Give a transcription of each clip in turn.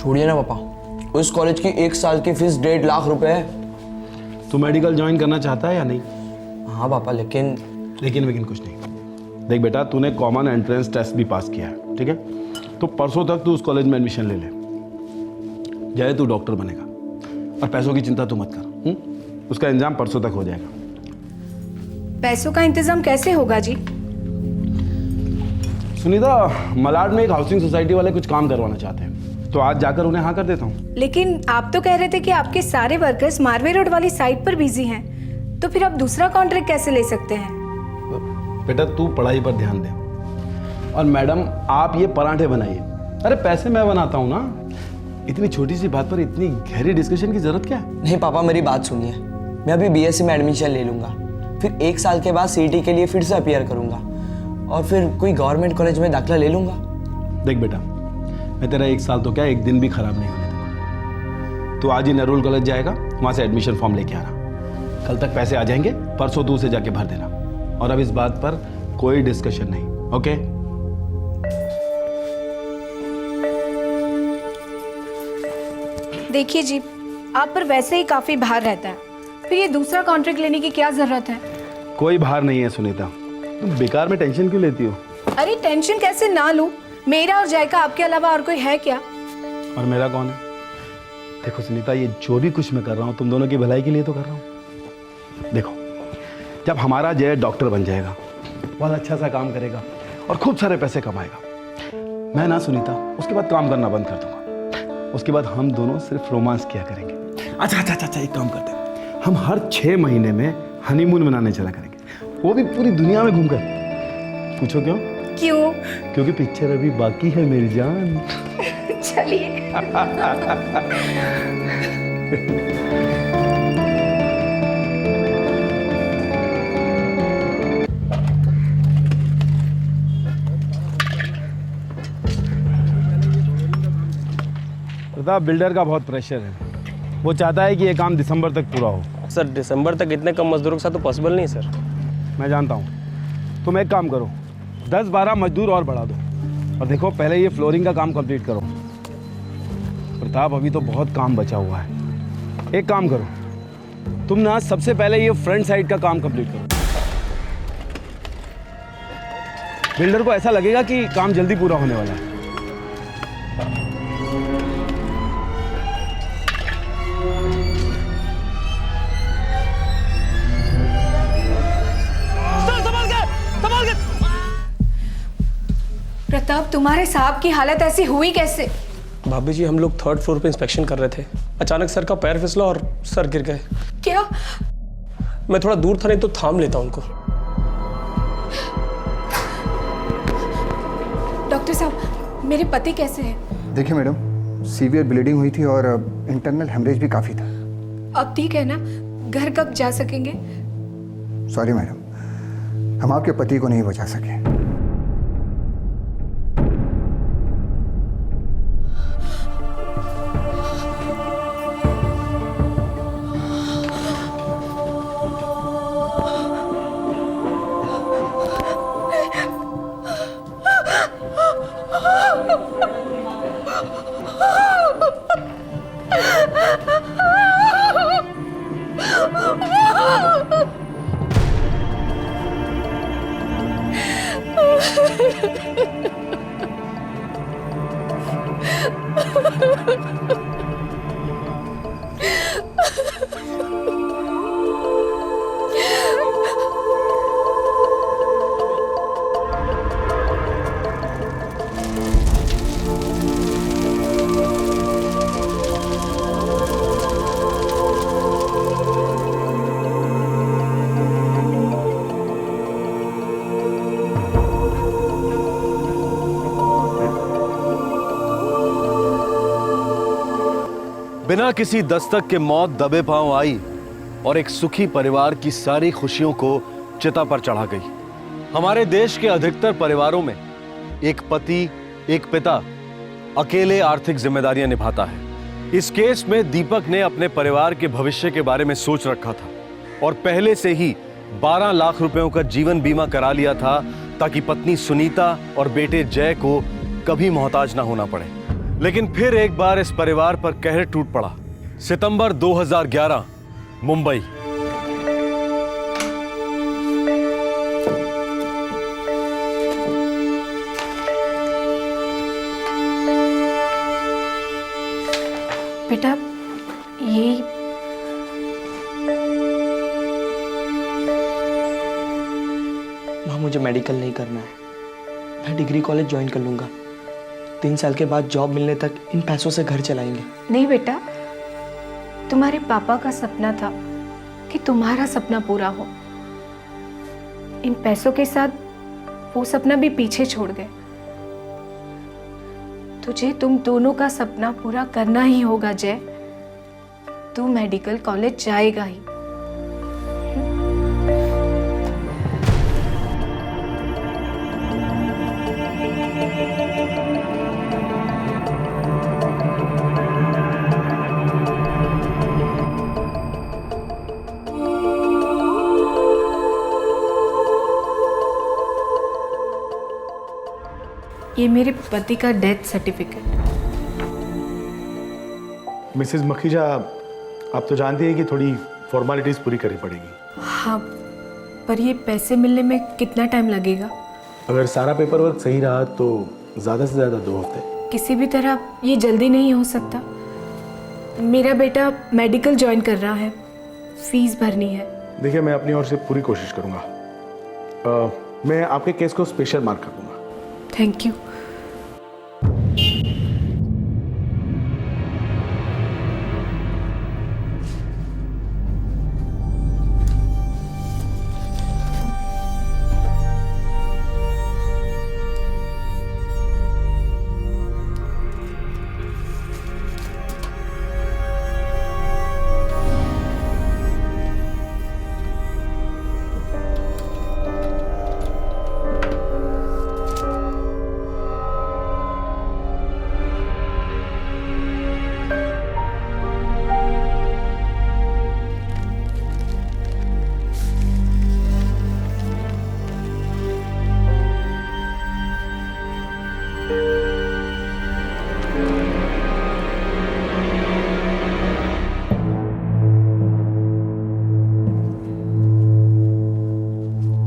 छोड़िए ना पापा, उस कॉलेज की 1 साल की फीस 1.5 लाख रुपए है। तू मेडिकल ज्वाइन करना चाहता है या नहीं? हाँ पापा, लेकिन कुछ नहीं। देख बेटा, तूने कॉमन एंट्रेंस टेस्ट भी पास किया है, ठीक है? तो परसों तक तू उस कॉलेज में एडमिशन ले ले। जय तू डॉक्टर बनेगा, और पैसों की चिंता तू मत कर। उसका इंतजाम परसों तक हो जाएगा। पैसों का इंतजाम कैसे होगा जी? सुनीता, मलाड में एक हाउसिंग सोसाइटी वाले कुछ काम करवाना चाहते हैं, तो आज जाकर उन्हें हाँ कर देता हूँ। लेकिन आप तो कह रहे थे कि आपके सारे वर्कर्स मारवे रोड वाली साइट पर बिजी हैं, तो फिर आप दूसरा कॉन्ट्रैक्ट कैसे ले सकते हैं? बेटा तू पढ़ाई पर ध्यान दे, और मैडम आप ये पराठे बनाइए। अरे पैसे मैं बनाता हूँ ना, इतनी छोटी सी बात पर इतनी गहरी डिस्कशन की जरूरत क्या है? नहीं पापा, मेरी बात सुनिए। मैं अभी बीएससी में एडमिशन ले लूंगा, फिर 1 साल के बाद सीईटी के लिए फिर से अपीयर करूंगा, और फिर कोई गवर्नमेंट कॉलेज में दाखिला ले लूंगा। देख बेटा, मैं तेरा 1 साल तो क्या 1 दिन भी खराब नहीं होने दूंगा। तो आज ही नरूल कॉलेज जाएगा, वहां से एडमिशन फॉर्म लेके आना। कल तक पैसे आ जाएंगे, परसों तू उसे जाके भर देना। और अब इस बात पर कोई डिस्कशन नहीं, ओके? देखिए जी, आप पर वैसे ही काफी भार रहता है, फिर ये दूसरा कॉन्ट्रैक्ट लेने की क्या जरूरत है? कोई भार नहीं है सुनीता, तुम बेकार में टेंशन क्यों लेती हो? अरे टेंशन कैसे ना लूं? मेरा और जय का आपके अलावा और कोई है क्या? और मेरा कौन है? देखो सुनीता, ये जो भी कुछ मैं कर रहा हूँ तुम दोनों की भलाई के लिए तो कर रहा हूँ। देखो, जब हमारा जय डॉक्टर बन जाएगा, बहुत अच्छा सा काम करेगा और खूब सारे पैसे कमाएगा, मैं ना सुनीता उसके बाद काम करना बंद कर दूंगा। उसके बाद हम दोनों सिर्फ रोमांस किया करेंगे। अच्छा, एक काम करते हैं, हम हर 6 महीने में हनीमून मनाने चला करेंगे, वो भी पूरी दुनिया में घूमकर। पूछो क्यों? क्यों? क्योंकि पिक्चर अभी बाकी है मेरी जान। चलिए। प्रताप, बिल्डर का बहुत प्रेशर है। वो चाहता है कि ये काम दिसंबर तक पूरा हो। सर दिसंबर तक इतने कम मजदूरों के साथ तो पॉसिबल नहीं सर। मैं जानता हूँ। तुम एक काम करो, 10-12 मजदूर और बढ़ा दो, और देखो पहले ये फ्लोरिंग का काम कंप्लीट करो। प्रताप, अभी तो बहुत काम बचा हुआ है। एक काम करो, तुम ना सबसे पहले ये फ्रंट साइड का काम कंप्लीट करो। बिल्डर को ऐसा लगेगा कि काम जल्दी पूरा होने वाला है। प्रताप, तुम्हारे साहब की हालत ऐसी हुई कैसे? भाभी जी, हम लोग 3rd फ्लोर पे इंस्पेक्शन कर रहे थे, अचानक सर का पैर फिसला और सर गिर गए। क्या? मैं थोड़ा दूर था, नहीं तो थाम लेता उनको। डॉक्टर साहब, मेरे पति कैसे हैं? देखिए मैडम, सीवियर ब्लीडिंग हुई थी और इंटरनल हेमरेज भी काफ़ी था। अब ठीक है ना? घर कब जा सकेंगे? सॉरी मैडम, हम आपके पति को नहीं बचा सके। बिना किसी दस्तक के मौत दबे पांव आई और एक सुखी परिवार की सारी खुशियों को चिता पर चढ़ा गई। हमारे देश के अधिकतर परिवारों में एक पति, एक पिता अकेले आर्थिक जिम्मेदारियां निभाता है। इस केस में दीपक ने अपने परिवार के भविष्य के बारे में सोच रखा था और पहले से ही 12 लाख रुपयों का जीवन बीमा करा लिया था ताकि पत्नी सुनीता और बेटे जय को कभी मोहताज ना होना पड़े। लेकिन फिर एक बार इस परिवार पर कहर टूट पड़ा। सितंबर 2011, मुंबई। बेटा ये माँ मुझे मेडिकल नहीं करना है, मैं डिग्री कॉलेज ज्वाइन कर लूँगा। 3 साल के बाद जॉब मिलने तक इन पैसों से घर चलाएंगे। नहीं बेटा, तुम्हारे पापा का सपना था कि तुम्हारा सपना पूरा हो। इन पैसों के साथ वो सपना भी पीछे छोड़ गए। तुझे तुम दोनों का सपना पूरा करना ही होगा जय। तू मेडिकल कॉलेज जाएगा ही। ये मेरे पति का डेथ सर्टिफिकेट। मिसेस मखीजा, आप तो जानती हैं कि थोड़ी फॉर्मेलिटीज पूरी करनी पड़ेगी। हाँ, पर ये पैसे मिलने में कितना टाइम लगेगा? अगर सारा पेपर वर्क सही रहा तो ज़्यादा से ज़्यादा 2 हफ्ते। किसी भी तरह ये जल्दी नहीं हो सकता। मेरा बेटा मेडिकल ज्वाइन कर रहा है, फीस भरनी है। देखिए, मैं अपनी ओर से पूरी कोशिश करूँगा। मैं आपके केस को स्पेशल मार्क कर दूँगा। Thank you.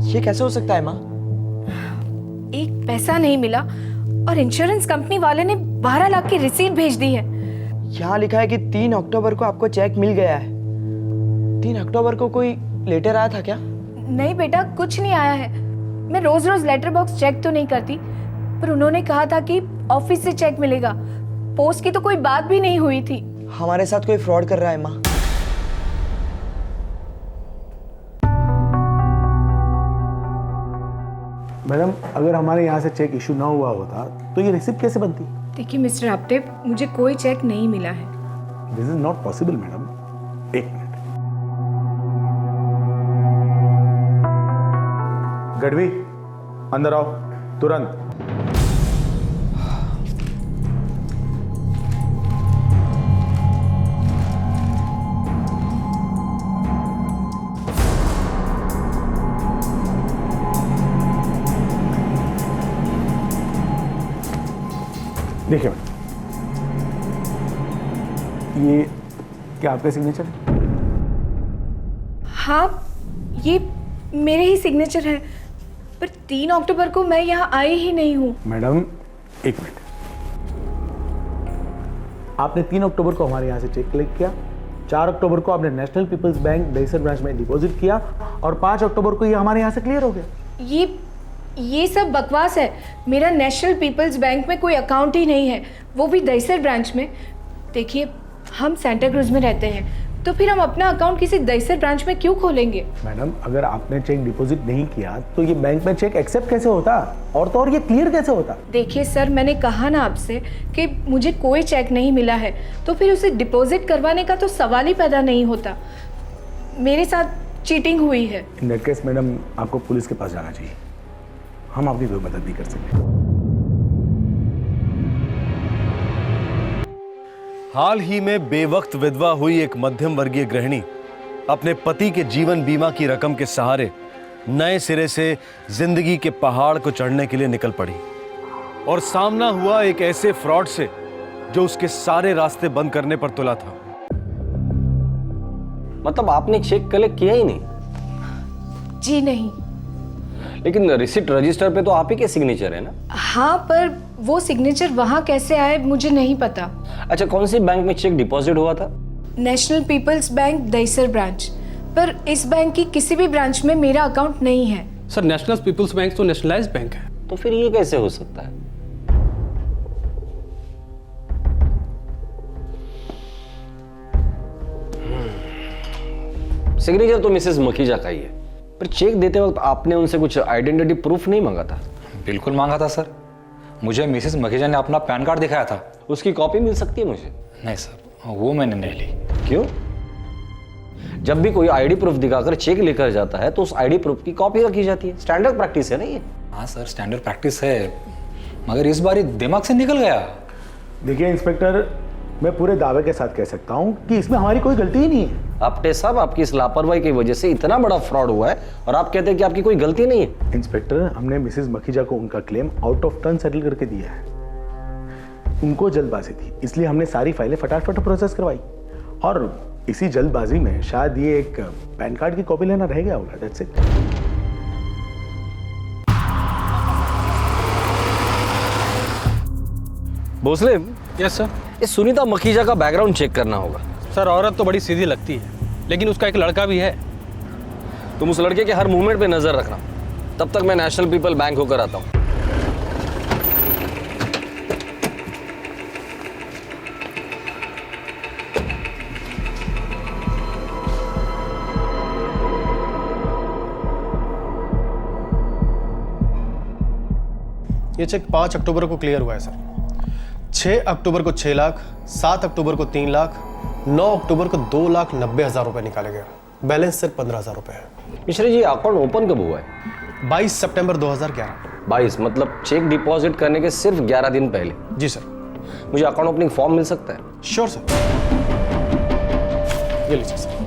ये कैसे हो सकता है माँ? एक पैसा नहीं मिला और इंश्योरेंस कंपनी वाले ने 12 लाख की रिसीट भेज दी है। यहाँ लिखा है कि 3 अक्टूबर को आपको चेक मिल गया है। 3 अक्टूबर को कोई लेटर आया था क्या? नहीं बेटा, कुछ नहीं आया है। मैं रोज रोज लेटर बॉक्स चेक तो नहीं करती, पर उन्होंने कहा था कि ऑफिस से चेक मिलेगा। पोस्ट की तो कोई बात भी नहीं हुई थी। हमारे साथ कोई फ्रॉड कर रहा है माँ। मैडम, अगर हमारे यहाँ से चेक इशू ना हुआ होता तो ये रिसिप्ट कैसे बनती? देखिए मिस्टर आपटे, मुझे कोई चेक नहीं मिला है। This is not possible madam. 1 minute. Gadhvi, अंदर आओ तुरंत। देखिए मैडम, ये क्या आपका सिग्नेचर है? हाँ, ये मेरे ही सिग्नेचर है, पर 3 अक्टूबर को मैं यहाँ आई ही नहीं हूँ। Madam 1 minute. आपने 3 अक्टूबर को हमारे यहाँ से चेक कलेक्ट किया, 4 अक्टूबर को आपने National People's Bank Dahisar branch में डिपॉजिट किया और 5 अक्टूबर को ये हमारे यहाँ से क्लियर हो गया। ये सब बकवास है। मेरा नेशनल पीपल्स बैंक में कोई अकाउंट ही नहीं है, वो भी दहीसर ब्रांच में। देखिए, हम सेंटा क्रूज में रहते हैं, तो फिर हम अपना अकाउंट किसी दहीसर ब्रांच में क्यों खोलेंगे? मैडम, अगर आपने चेक डिपॉजिट नहीं किया तो ये बैंक में चेक एक्सेप्ट कैसे होता, और तो और ये क्लियर कैसे होता? देखिए सर, मैंने कहा ना आपसे कि मुझे कोई चेक नहीं मिला है, तो फिर उसे डिपॉजिट करवाने का तो सवाल ही पैदा नहीं होता। मेरे साथ चीटिंग हुई है। इन दैट केस मैडम, आपको पुलिस के पास जाना चाहिए। हम आपकी कोई मदद नहीं कर सकते। हाल ही में बेवक्त विधवा हुई एक मध्यम वर्गीय गृहिणी अपने पति के जीवन बीमा की रकम के सहारे नए सिरे से जिंदगी के पहाड़ को चढ़ने के लिए निकल पड़ी, और सामना हुआ एक ऐसे फ्रॉड से जो उसके सारे रास्ते बंद करने पर तुला था। मतलब आपने चेक कलेक्ट किया ही नहीं? जी नहीं। लेकिन रिसिप्ट रजिस्टर पे तो आप ही के सिग्नेचर है ना? हाँ, पर वो सिग्नेचर वहाँ कैसे आए मुझे नहीं पता। अच्छा, कौन सी बैंक में चेक डिपॉजिट हुआ था? National People's Bank Dahisar branch, पर इस बैंक की किसी भी ब्रांच में मेरा अकाउंट नहीं है। सर, नेशनल पीपल्स बैंक तो नेशनलाइज्ड बैंक है। तो फिर ये कैसे हो सकता है? सिग्नेचर तो मिसेस मखीजा का ही है, पर चेक देते वक्त आपने उनसे कुछ आइडेंटिटी प्रूफ नहीं मांगा था? बिल्कुल मांगा था सर। मुझे मिसेस मखीजा ने अपना पैन कार्ड दिखाया था। उसकी कॉपी मिल सकती है मुझे? नहीं सर, वो मैंने नहीं ली। क्यों? जब भी कोई आईडी प्रूफ दिखाकर चेक लेकर जाता है तो उस आईडी प्रूफ की कॉपी रखी जाती है। स्टैंडर्ड प्रैक्टिस है ना ये? हाँ सर, स्टैंडर्ड प्रैक्टिस है, मगर इस बार ये दिमाग से निकल गया। देखिए इंस्पेक्टर, मैं पूरे दावे के साथ कह सकता हूँ कि इसमें हमारी कोई गलती ही नहीं है। आपटे साहब, आपकी इस लापरवाही की वजह से इतना बड़ा फ्रॉड हुआ है और आप कहते हैं कि आपकी कोई गलती नहीं है। इंस्पेक्टर, हमने मिसेस मखीजा को उनका claim out of turn settle करके दिया है। उनको जल्दबाजी थी, इसलिए हमने सारी फाइलें फटाफट प्रोसेस करवाई, और इसी जल्दबाजी में शायद ये एक पैन कार्ड की कॉपी लेना रह गया होगा। That's it. Bhosle, yes sir. ये सुनीता मखीजा का बैकग्राउंड चेक करना होगा। सर, औरत तो बड़ी सीधी लगती है, लेकिन उसका एक लड़का भी है। तुम उस लड़के के हर मूवमेंट पे नजर रखना। तब तक मैं नेशनल पीपल बैंक होकर आता हूँ। ये चेक 5 अक्टूबर को क्लियर हुआ है सर। 6 अक्टूबर को 6 लाख, 7 अक्टूबर को 3 लाख, 9 अक्टूबर को 2,90,000 रुपए निकाले गए। बैलेंस सिर्फ 15,000 रुपए है। मिश्रा जी, अकाउंट ओपन कब हुआ है? 22 सितंबर 2011। 22 मतलब चेक डिपॉजिट करने के सिर्फ 11 दिन पहले। जी सर। मुझे अकाउंट ओपनिंग फॉर्म मिल सकता है? श्योर सर, ये लीजिए सर।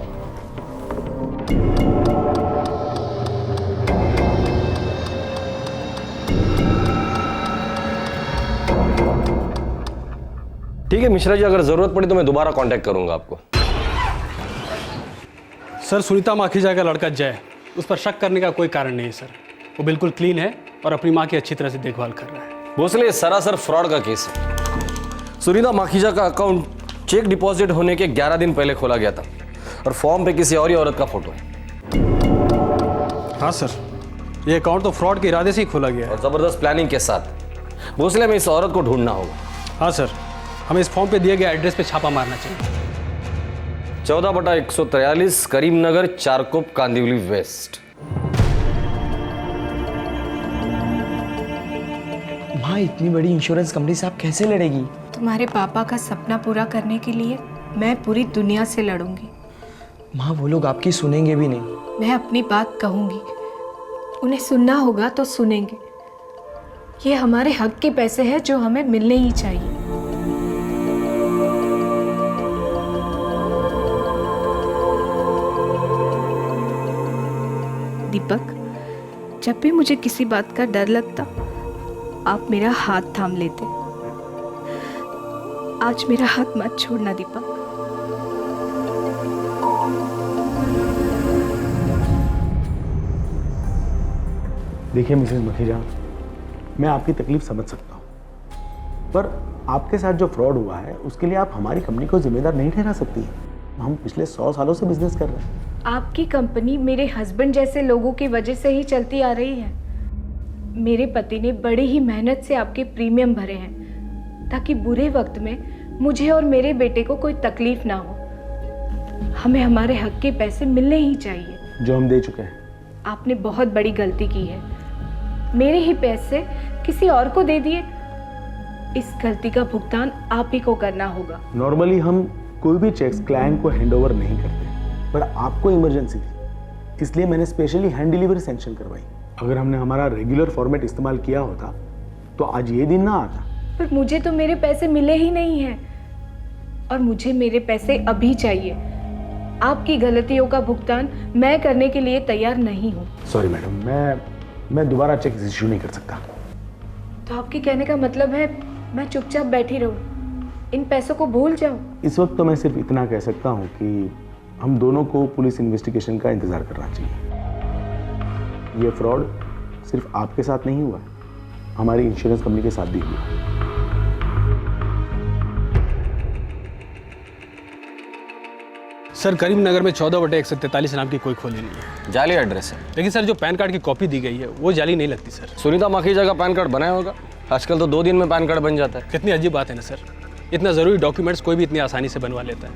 ठीक है मिश्रा जी, अगर जरूरत पड़ी तो मैं दोबारा कांटेक्ट करूंगा आपको। सर, सुनीता मखीजा का लड़का जय, उस पर शक करने का कोई कारण नहीं है सर। वो बिल्कुल क्लीन है और अपनी माँ की अच्छी तरह से देखभाल कर रहा है। भोसले, ये सरासर फ्रॉड का केस है। सुनीता मखीजा का अकाउंट चेक डिपॉजिट होने के 11 दिन पहले खोला गया था और फॉर्म पे किसी और ही औरत का फोटो है। हाँ सर, ये अकाउंट तो फ्रॉड के इरादे से ही खोला गया है। और जबरदस्त प्लानिंग के साथ। भोसले, हमें इस औरत को ढूंढना होगा। हाँ सर, हमें इस फॉर्म पे दिए गए एड्रेस पे छापा मारना चाहिए। 14/143 करीमनगर, चारकोप, कांदिवली वेस्ट। माँ, इतनी बड़ी इंश्योरेंस कंपनी से आप कैसे लड़ेगी? तुम्हारे पापा का सपना पूरा करने के लिए मैं पूरी दुनिया से लड़ूंगी। माँ, वो लोग आपकी सुनेंगे भी नहीं। मैं अपनी बात कहूंगी, उन्हें सुनना होगा तो सुनेंगे। ये हमारे हक के पैसे हैं जो हमें मिलने ही चाहिए। दीपक, जब भी मुझे किसी बात का डर लगता, आप मेरा हाथ थाम लेते। आज मेरा हाथ मत छोड़ना दीपक। देखिए मिसेस मखीजा, मैं आपकी तकलीफ समझ सकता हूँ, पर आपके साथ जो फ्रॉड हुआ है उसके लिए आप हमारी कंपनी को जिम्मेदार नहीं ठहरा सकती। हम पिछले 100 सालों से बिजनेस कर रहे हैं। आपकी कंपनी मेरे हस्बैंड जैसे लोगों की वजह से ही चलती आ रही है। मेरे पति ने बड़ी ही मेहनत से आपके प्रीमियम भरे हैं ताकि बुरे वक्त में मुझे और मेरे बेटे को कोई तकलीफ ना हो। हमें हमारे हक के पैसे मिलने ही चाहिए, जो हम दे चुके हैं। आपने बहुत बड़ी गलती की है। मेरे ही पैसे किसी और को दे दिए। इस गलती का भुगतान आप ही को करना होगा। नॉर्मली हम कोई भी चेक्स क्लाइंट को हैंडओवर नहीं करते, पर आपको इमरजेंसी थी, इसलिए मैंने स्पेशली हैंड डिलीवरी सैंक्शन करवाई। अगर हमने हमारा रेगुलर फॉर्मेट इस्तेमाल किया होता तो आज ये दिन ना आता। पर मुझे तो मेरे पैसे मिले ही नहीं हैं और मुझे मेरे पैसे अभी चाहिए। आपकी गलतियों का भुगतान मैं करने के लिए तैयार नहीं हूँ। सॉरी मैडम, मैं दोबारा चेक इश्यू नहीं कर सकता। तो आपके कहने का मतलब है मैं चुपचाप बैठी रहूँ? इन पैसों को भूल जाओ। इस वक्त तो मैं सिर्फ इतना कह सकता हूँ कि हम दोनों को पुलिस इन्वेस्टिगेशन का इंतज़ार करना चाहिए। ये फ्रॉड सिर्फ आपके साथ नहीं हुआ, हमारी इंश्योरेंस कंपनी के साथ भी हुआ। सर करीमनगर में 14/143 नाम की कोई खोली नहीं है, जाली एड्रेस है। लेकिन सर जो पैन कार्ड की कॉपी दी गई है वो जाली नहीं लगती सर। सुनीता माखीजा का पैन कार्ड बनाया होगा, आजकल तो 2 दिन में पैन कार्ड बन जाता है। कितनी अजीब बात है ना सर, इतना ज़रूरी डॉक्यूमेंट्स कोई भी इतनी आसानी से बनवा लेता है।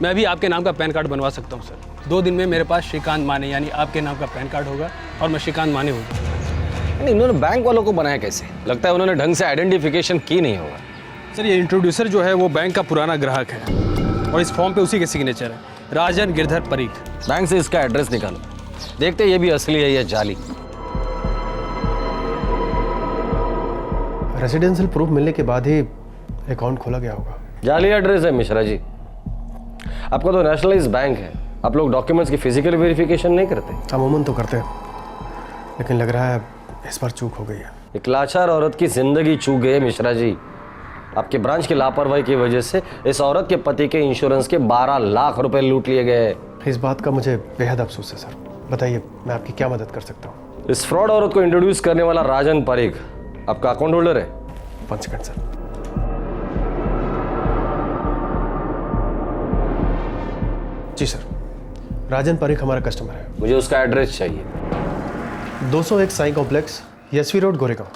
मैं अभी आपके नाम का पैन कार्ड बनवा सकता हूँ सर। 2 दिन में मेरे पास श्रीकांत माने यानी आपके नाम का पैन कार्ड होगा और मैं श्रीकांत माने होगा। इन्होंने बैंक वालों को बनाया कैसे? लगता है उन्होंने ढंग से आइडेंटिफिकेशन की नहीं होगा। सर ये इंट्रोड्यूसर जो है वो बैंक का पुराना ग्राहक है और इस फॉर्म पे उसी के सिग्नेचर है, राजन गिरधर परीख। बैंक से इसका एड्रेस निकालो, देखते ये भी असली है या जाली। रेजिडेंशियल प्रूफ मिलने के बाद ही अकाउंट खोला गया होगा। जाली एड्रेस है मिश्रा जी। आपका तो नेशनलाइज बैंक है, आप लोग डॉक्यूमेंट्स की फिजिकल वेरिफिकेशन नहीं करते? अमूमन तो करते हैं, लेकिन लग रहा है इस बार चूक हो गई है। एक लाचार औरत की जिंदगी चूक गई है मिश्रा जी। आपके ब्रांच की लापरवाही की वजह से इस औरत के पति के इंश्योरेंस के 12 लाख रुपए लूट लिए गए। इस बात का मुझे बेहद अफसोस है सर। बताइए मैं आपकी क्या मदद कर सकता हूँ? इस फ्रॉड औरत को इंट्रोड्यूस करने वाला राजन परीख आपका अकाउंट होल्डर है। 1 सेकंड सर। जी सर, राजन परीख हमारा कस्टमर है। मुझे उसका एड्रेस चाहिए। 201 साई कॉम्प्लेक्स, यशवी रोड, गोरेगांव।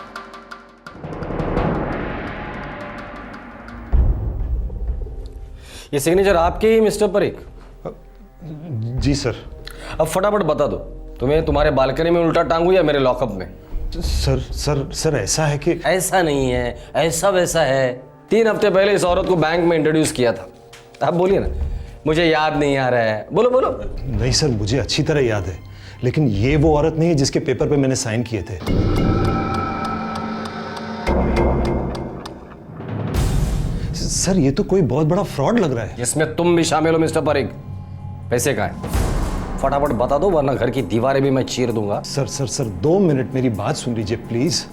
ये सिग्नेचर आपके ही मिस्टर परीख? जी सर। अब फटाफट बता दो, तुम्हें तुम्हारे बालकनी में उल्टा टांगू या मेरे लॉकअप में? सर सर सर ऐसा है कि ऐसा नहीं है, ऐसा वैसा है। 3 हफ्ते पहले इस औरत को बैंक में इंट्रोड्यूस किया था। आप बोलिए ना, मुझे याद नहीं आ रहा है। बोलो बोलो। नहीं सर, मुझे अच्छी तरह याद है, लेकिन ये वो औरत नहीं है जिसके पेपर पे मैंने साइन किए थे। सर ये तो कोई बहुत बड़ा फ्रॉड लग रहा है। जिसमें तुम भी शामिल हो मिस्टर परीख। पैसे कहाँ है? फटाफट बता दो वरना घर की दीवारें भी मैं चीर दूंगा। सर सर सर 2 मिनट मेरी बात सुन लीजिए प्लीज।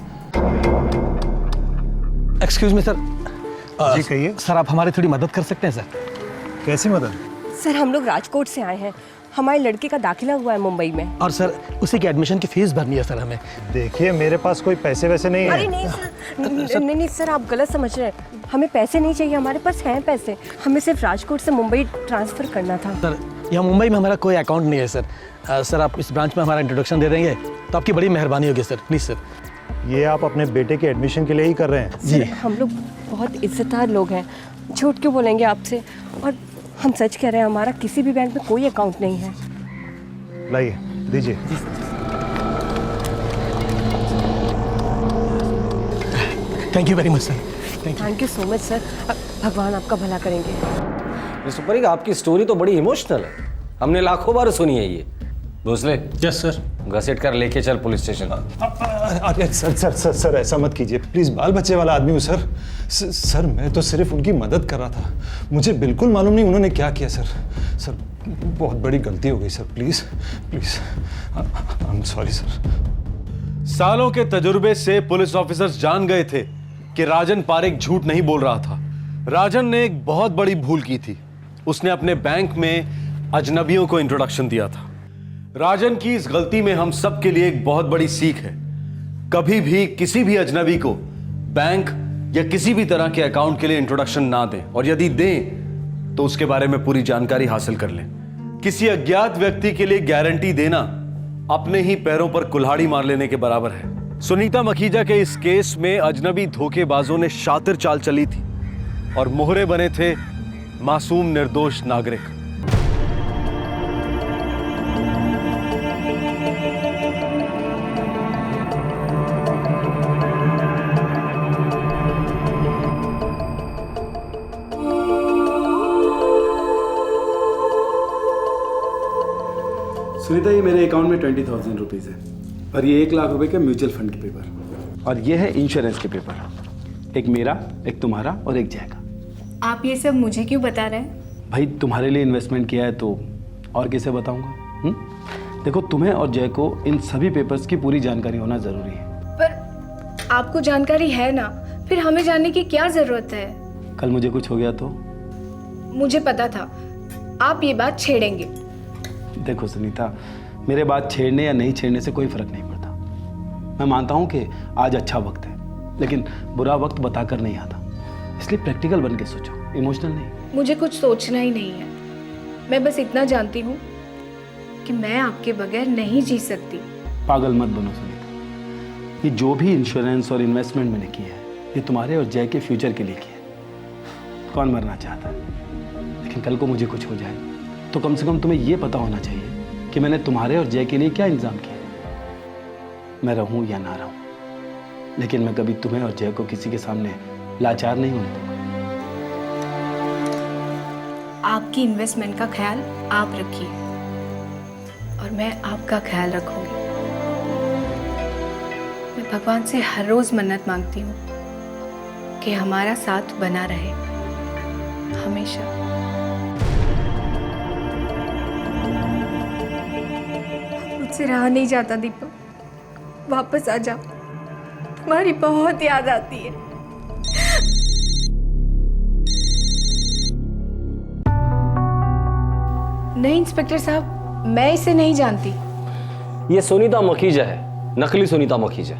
Excuse me sir. जी कहिए। सर आप हमारी थोड़ी मदद कर सकते हैं सर? कैसी मदद? सर हम लोग राजकोट से आए हैं, हमारे लड़के का दाखिला हुआ है मुंबई में। और सर उसी की एडमिशन की फीस भरनी है सर हमें। देखिए मेरे पास कोई पैसे वैसे नहीं अरे है। नहीं सर, नहीं सर आप गलत समझ रहे हैं। हमें पैसे नहीं चाहिए, हमारे पास हैं पैसे। हमें सिर्फ राजकोट से मुंबई ट्रांसफ़र करना था। सर यहाँ मुंबई में हमारा कोई अकाउंट नहीं है सर। सर आप इस ब्रांच में हमारा इंट्रोडक्शन दे देंगे तो आपकी बड़ी मेहरबानी होगी सर, प्लीज़ सर। ये आप अपने बेटे के एडमिशन के लिए ही कर रहे हैं? जी हम लोग बहुत इज्जतदार लोग हैं, झूठ क्यों बोलेंगे आपसे? और हम सच कह रहे हैं, हमारा किसी भी बैंक में कोई अकाउंट नहीं है। लाइए दीजिए। Thank you very much sir. Thank you so much sir, भगवान आपका भला करेंगे। मिस्टर परीख आपकी स्टोरी तो बड़ी इमोशनल है, हमने लाखों बार सुनी है ये। Bhosle yes sir. घसीट कर लेके चल पुलिस स्टेशन। अरे सर सर सर सर ऐसा मत कीजिए प्लीज, बाल बच्चे वाला आदमी हूँ सर। सर मैं तो सिर्फ उनकी मदद कर रहा था, मुझे बिल्कुल मालूम नहीं उन्होंने क्या किया सर। सर बहुत बड़ी गलती हो गई sir, please please I am sorry sir. सालों के तजुर्बे से पुलिस ऑफिसर्स जान गए थे कि राजन पारेख झूठ नहीं बोल रहा था। राजन ने एक बहुत बड़ी भूल की थी, उसने अपने बैंक में अजनबियों को इंट्रोडक्शन दिया था। राजन की इस गलती में हम सब के लिए एक बहुत बड़ी सीख है, कभी भी किसी भी अजनबी को बैंक या किसी भी तरह के अकाउंट के लिए इंट्रोडक्शन ना दें, और यदि दें तो उसके बारे में पूरी जानकारी हासिल कर लें। किसी अज्ञात व्यक्ति के लिए गारंटी देना अपने ही पैरों पर कुल्हाड़ी मार लेने के बराबर है। सुनीता मखीजा के इस केस में अजनबी धोखेबाजों ने शातिर चाल चली थी और मोहरे बने थे मासूम निर्दोष नागरिक। सुनीता ये मेरे अकाउंट में 20,000 रुपीज़ है और ये 1 लाख रुपए के म्यूचुअल फंड के पेपर, और ये है इंश्योरेंस के पेपर, एक मेरा, एक तुम्हारा और एक जय का। आप ये सब मुझे क्यों बता रहे हैं? भाई तुम्हारे लिए इन्वेस्टमेंट किया है तो और कैसे बताऊंगा? देखो तुम्हें और जय को इन सभी पेपर्स की पूरी जानकारी होना ज़रूरी है। पर आपको जानकारी है ना, फिर हमें जानने की क्या ज़रूरत है? कल मुझे कुछ हो गया तो? मुझे पता था आप ये बात छेड़ेंगे। देखो सुनीता, मेरे बात छेड़ने या नहीं छेड़ने से कोई फर्क नहीं पड़ता। मैं मानता हूँ कि आज अच्छा वक्त है, लेकिन बुरा वक्त बताकर नहीं आता, इसलिए प्रैक्टिकल बन के सोचो, इमोशनल नहीं। मुझे कुछ सोचना ही नहीं है। मैं बस इतना जानती हूँ कि मैं आपके बगैर नहीं जी सकती। पागल मत बनो सुनीता, ये जो भी इंश्योरेंस और इन्वेस्टमेंट मैंने किया है ये तुम्हारे और जय के फ्यूचर के लिए किया है। कौन मरना चाहता है, लेकिन कल को मुझे कुछ हो जाए तो कम से कम तुम्हें ये पता होना चाहिए कि मैंने तुम्हारे और जय के लिए क्या इंतजाम किया है। मैं रहूं या ना रहूं, लेकिन मैं कभी तुम्हें और जय को किसी के सामने लाचार नहीं होने दूंगा। आपकी इन्वेस्टमेंट का ख्याल आप रखिए और मैं आपका ख्याल रखूंगी। मैं भगवान से हर रोज मन्नत मांगती हूँ कि हमारा साथ बना रहे हमेशा। मुझसे रहा नहीं जाता दीपक, वापस आ जाओ, तुम्हारी बहुत याद आती है। नहीं इंस्पेक्टर साहब, मैं इसे नहीं जानती। ये सुनीता मखीजा है, नकली सुनीता मखीजा।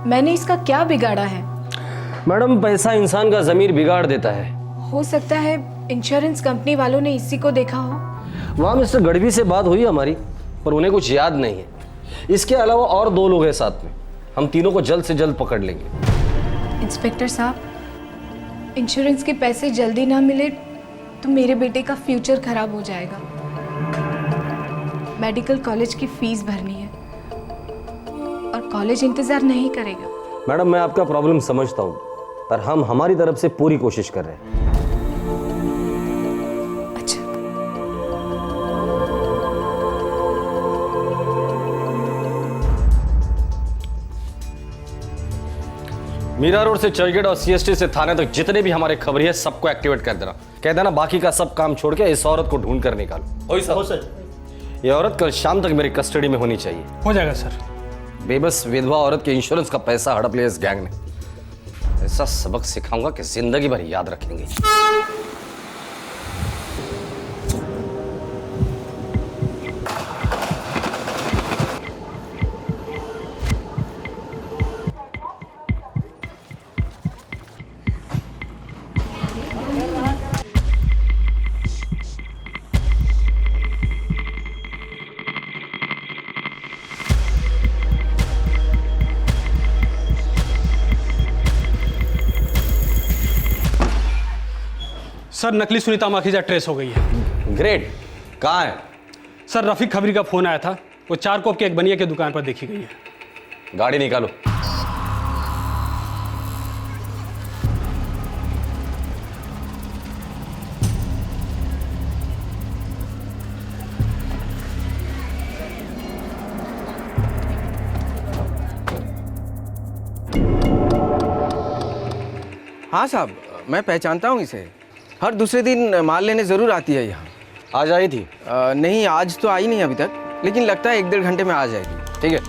मैंने इसका क्या बिगाड़ा है? मैडम, पैसा इंसान का जमीर बिगाड़ देता है। हो सकता है इंश्योरेंस कंपनी वालों ने इसी को देखा हो। वहाँ मिस्टर गढ़वी से बात हुई हमारी, पर उन्हें कुछ याद नहीं है। इसके अलावा और 2 लोग हैं साथ में, हम तीनों को जल्द से जल्द पकड़ लेंगे। इंस्पेक्टर साहब, इंश्योरेंस के पैसे जल्दी ना मिले तो मेरे बेटे का फ्यूचर खराब हो जाएगा। मेडिकल कॉलेज की फीस भरनी है और कॉलेज इंतजार नहीं करेगा। मैडम, मैं आपका प्रॉब्लम समझता हूँ, पर हम हमारी तरफ से पूरी कोशिश कर रहे हैं। अच्छा, मीरा रोड से चर्चगेट और सीएसटी से थाने तक जितने भी हमारे खबरी है सबको एक्टिवेट कर देना। कह देना बाकी का सब काम छोड़ के इस औरत को ढूंढ कर निकालो। हो सर। ये औरत कल शाम तक मेरी कस्टडी में होनी चाहिए। हो जाएगा सर। बेबस विधवा औरत के इंश्योरेंस का पैसा हड़प लिया इस गैंग ने। ऐसा सबक सिखाऊंगा कि जिंदगी भर याद रखेंगे। सर, नकली सुनीता माखीजा ट्रेस हो गई है। ग्रेट। कहाँ है? सर, रफीक खबरी का फोन आया था, वो 4 कोप के एक बनिया की दुकान पर देखी गई है। गाड़ी निकालो। हाँ साहब, मैं पहचानता हूँ इसे। हर दूसरे दिन माल लेने ज़रूर आती है यहाँ। आज आई थी? नहीं, आज तो आई नहीं अभी तक, लेकिन लगता है 1-1.5 घंटे में आ जाएगी। ठीक है,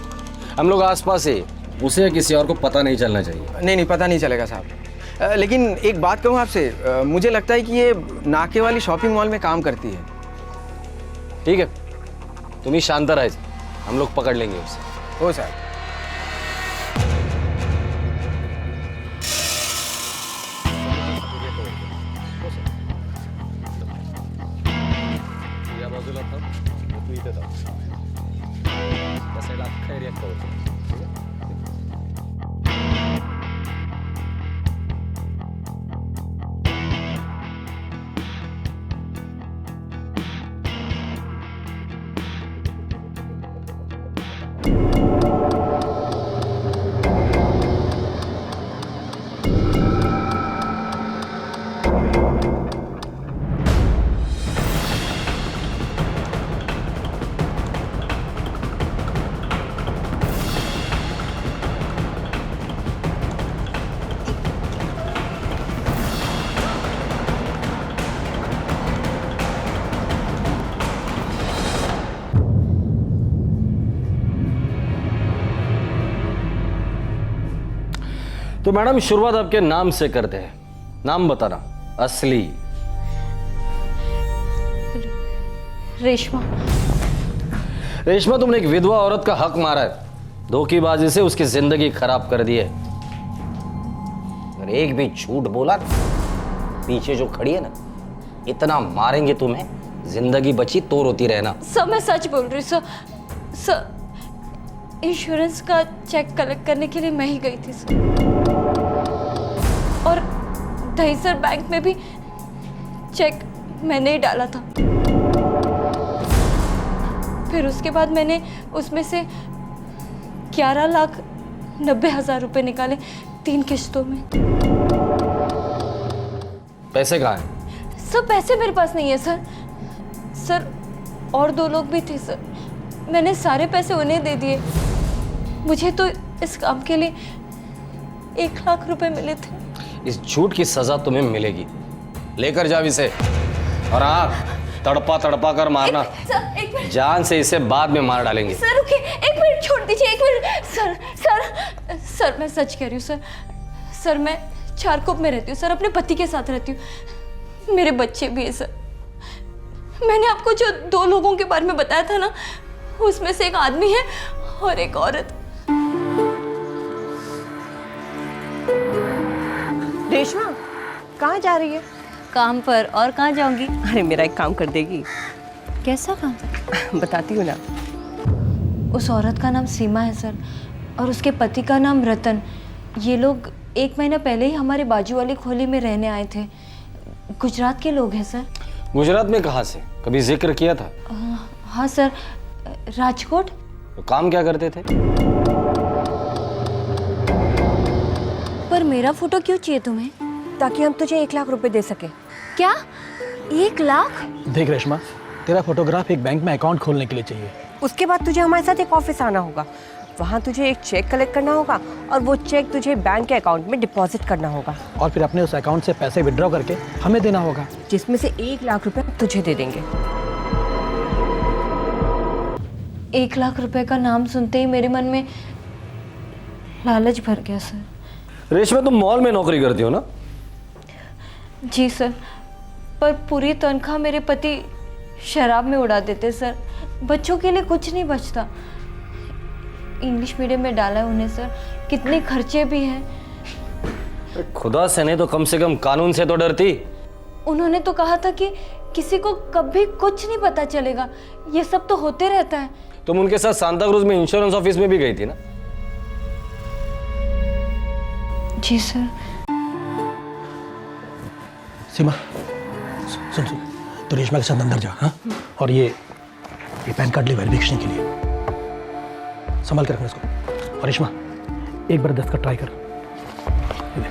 हम लोग आसपास है, उसे या किसी और को पता नहीं चलना चाहिए। नहीं, पता नहीं चलेगा साहब। लेकिन एक बात कहूँ आपसे, मुझे लगता है कि ये नाके वाली शॉपिंग मॉल में काम करती है। ठीक है, तुम ही शांत रहे, हम लोग पकड़ लेंगे उसे। हो साहब। तो मैडम, शुरुआत आपके नाम से करते हैं। नाम बताना असली। रेशमा। रेशमा, तुमने एक विधवा औरत का हक मारा है, धोखेबाजी से उसकी जिंदगी खराब कर दी है। अगर एक भी झूठ बोला ना, पीछे जो खड़ी है ना, इतना मारेंगे तुम्हें, जिंदगी बची तो रोती रहना। सर मैं सच बोल रही हूँ सर, इंश्योरेंस का चेक कलेक्ट करने के लिए मैं ही गई थी सर, और दहीसर बैंक में भी चेक मैंने ही डाला था। फिर उसके बाद मैंने उसमें से 11,90,000 रुपए निकाले 3 किश्तों में। पैसे कहाँ हैं? सर पैसे मेरे पास नहीं है सर। सर और 2 लोग भी थे सर, मैंने सारे पैसे उन्हें दे दिए। मुझे तो इस काम के लिए 1 लाख रुपए मिले थे। इस झूठ की सजा तुम्हें मिलेगी। लेकर जाओ इसे, और हाँ, तड़पा तड़पा कर मारना। सर एक मिनट, जान से इसे बाद में मार डालेंगे। सर रुकिए, 1 मिनट छोड़ दीजिए, 1 मिनट। सर मैं सच कह रही हूँ सर। सर मैं चारकोप में रहती हूँ सर, अपने पति के साथ रहती हूँ, मेरे बच्चे भी हैं सर। मैंने आपको जो 2 लोगों के बारे में बताया था ना, उसमें से एक आदमी है और एक औरत। रेशमा कहाँ जा रही है? काम पर, और कहाँ जाऊंगी? अरे मेरा एक काम कर देगी। कैसा काम? बताती हूँ ना। उस औरत का नाम सीमा है सर, और उसके पति का नाम रतन। ये लोग 1 महीना पहले ही हमारे बाजू वाली खोली में रहने आए थे। गुजरात के लोग हैं सर। गुजरात में कहाँ से? कभी जिक्र किया था? हाँ सर, राजकोट। तो काम क्या करते थे? पर मेरा फोटो क्यों चाहिए तुम्हें? ताकि हम तुझे 1 लाख रुपए दे सके। क्या 1 लाख? देख रेशमा, तेरा फोटोग्राफ एक बैंक में अकाउंट खोलने के लिए चाहिए। उसके बाद तुझे हमारे साथ एक ऑफिस आना होगा, वहाँ तुझे एक चेक कलेक्ट करना होगा, और वो चेक तुझे बैंक के अकाउंट में डिपॉजिट करना होगा, और फिर अपने उस अकाउंट से पैसे विड्रॉ करके हमें देना होगा, जिसमें से 1 लाख रुपए तुझे दे देंगे। 1 लाख रुपए का नाम सुनते ही मेरे मन में लालच भर गया सर। रेशमा, तुम मॉल में नौकरी करती हो ना? जी सर, पर पूरी तनख्वाह मेरे पति शराब में उड़ा देते सर। बच्चों के लिए कुछ नहीं बचता। इंग्लिश मीडियम में डाला है उन्हें सर, कितने खर्चे भी हैं। खुदा से नहीं तो कम से कम कानून से तो डरती। उन्होंने तो कहा था कि किसी को कभी कुछ नहीं पता चलेगा, ये सब तो होते रहता है। तुम उनके साथ सांता क्रूज में इंश्योरेंस ऑफिस में भी गई थी ना? जी सर। सीमा सुन, तो रेशमा के साथ अंदर जा। हाँ, और ये पैन कार्ड ले वेरिफिकेशन के लिए, संभाल के रखना इसको। और रेशमा, एक बार 10 का ट्राई कर। ये ले।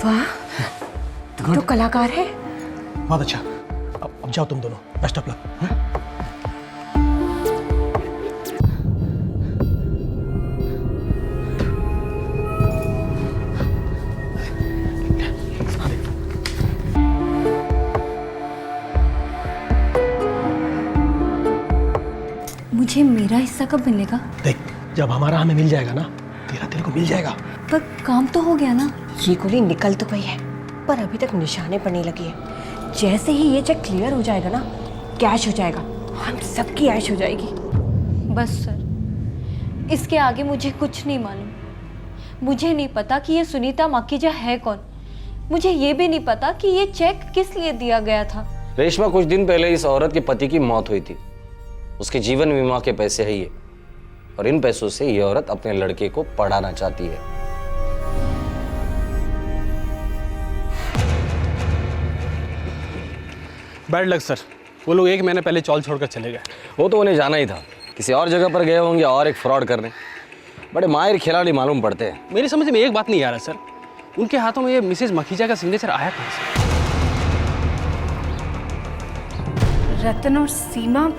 वाह, तू तो कलाकार है। बहुत अच्छा। अब जाओ तुम दोनों, बेस्ट ऑफ लक। मुझे मेरा हिस्सा कब मिलेगा? देख, जब हमारा हमें मिल जाएगा ना, तेरे को मिल जाएगा। पर काम तो हो गया ना। ये गोली निकल तो गई है, पर अभी तक निशाने पड़ने लगी है। जैसे ही ये चेक क्लियर हो जाएगा ना, कैश हो जाएगा, हम सबकी ऐश हो जाएगी। बस सर, इसके आगे मुझे कुछ नहीं मालूम। मुझे नहीं पता कि ये सुनीता माखीजा है कौन। मुझे ये भी नहीं पता कि ये चेक किस लिए दिया गया था। रेशमा, कुछ दिन पहले इस औरत के पति की मौत हुई थी। उसके जीवन बीमा के पैसे है ये, और इन पैसों से ये औरत अपने लड़के को पढ़ाना चाहती है। बैड लक सर, वो लोग 1 महीने पहले चौल छोड़कर चले गए। वो तो उन्हें जाना ही था, किसी और जगह पर गए होंगे और एक फ्रॉड करने। बड़े माहिर खिलाड़ी मालूम पड़ते हैं। मेरी समझ में एक बात नहीं आ रहा सर, उनके हाथों में ये मिसेज मखीजा का सिग्नेचर आया कहाँ से? रतन और सीमा?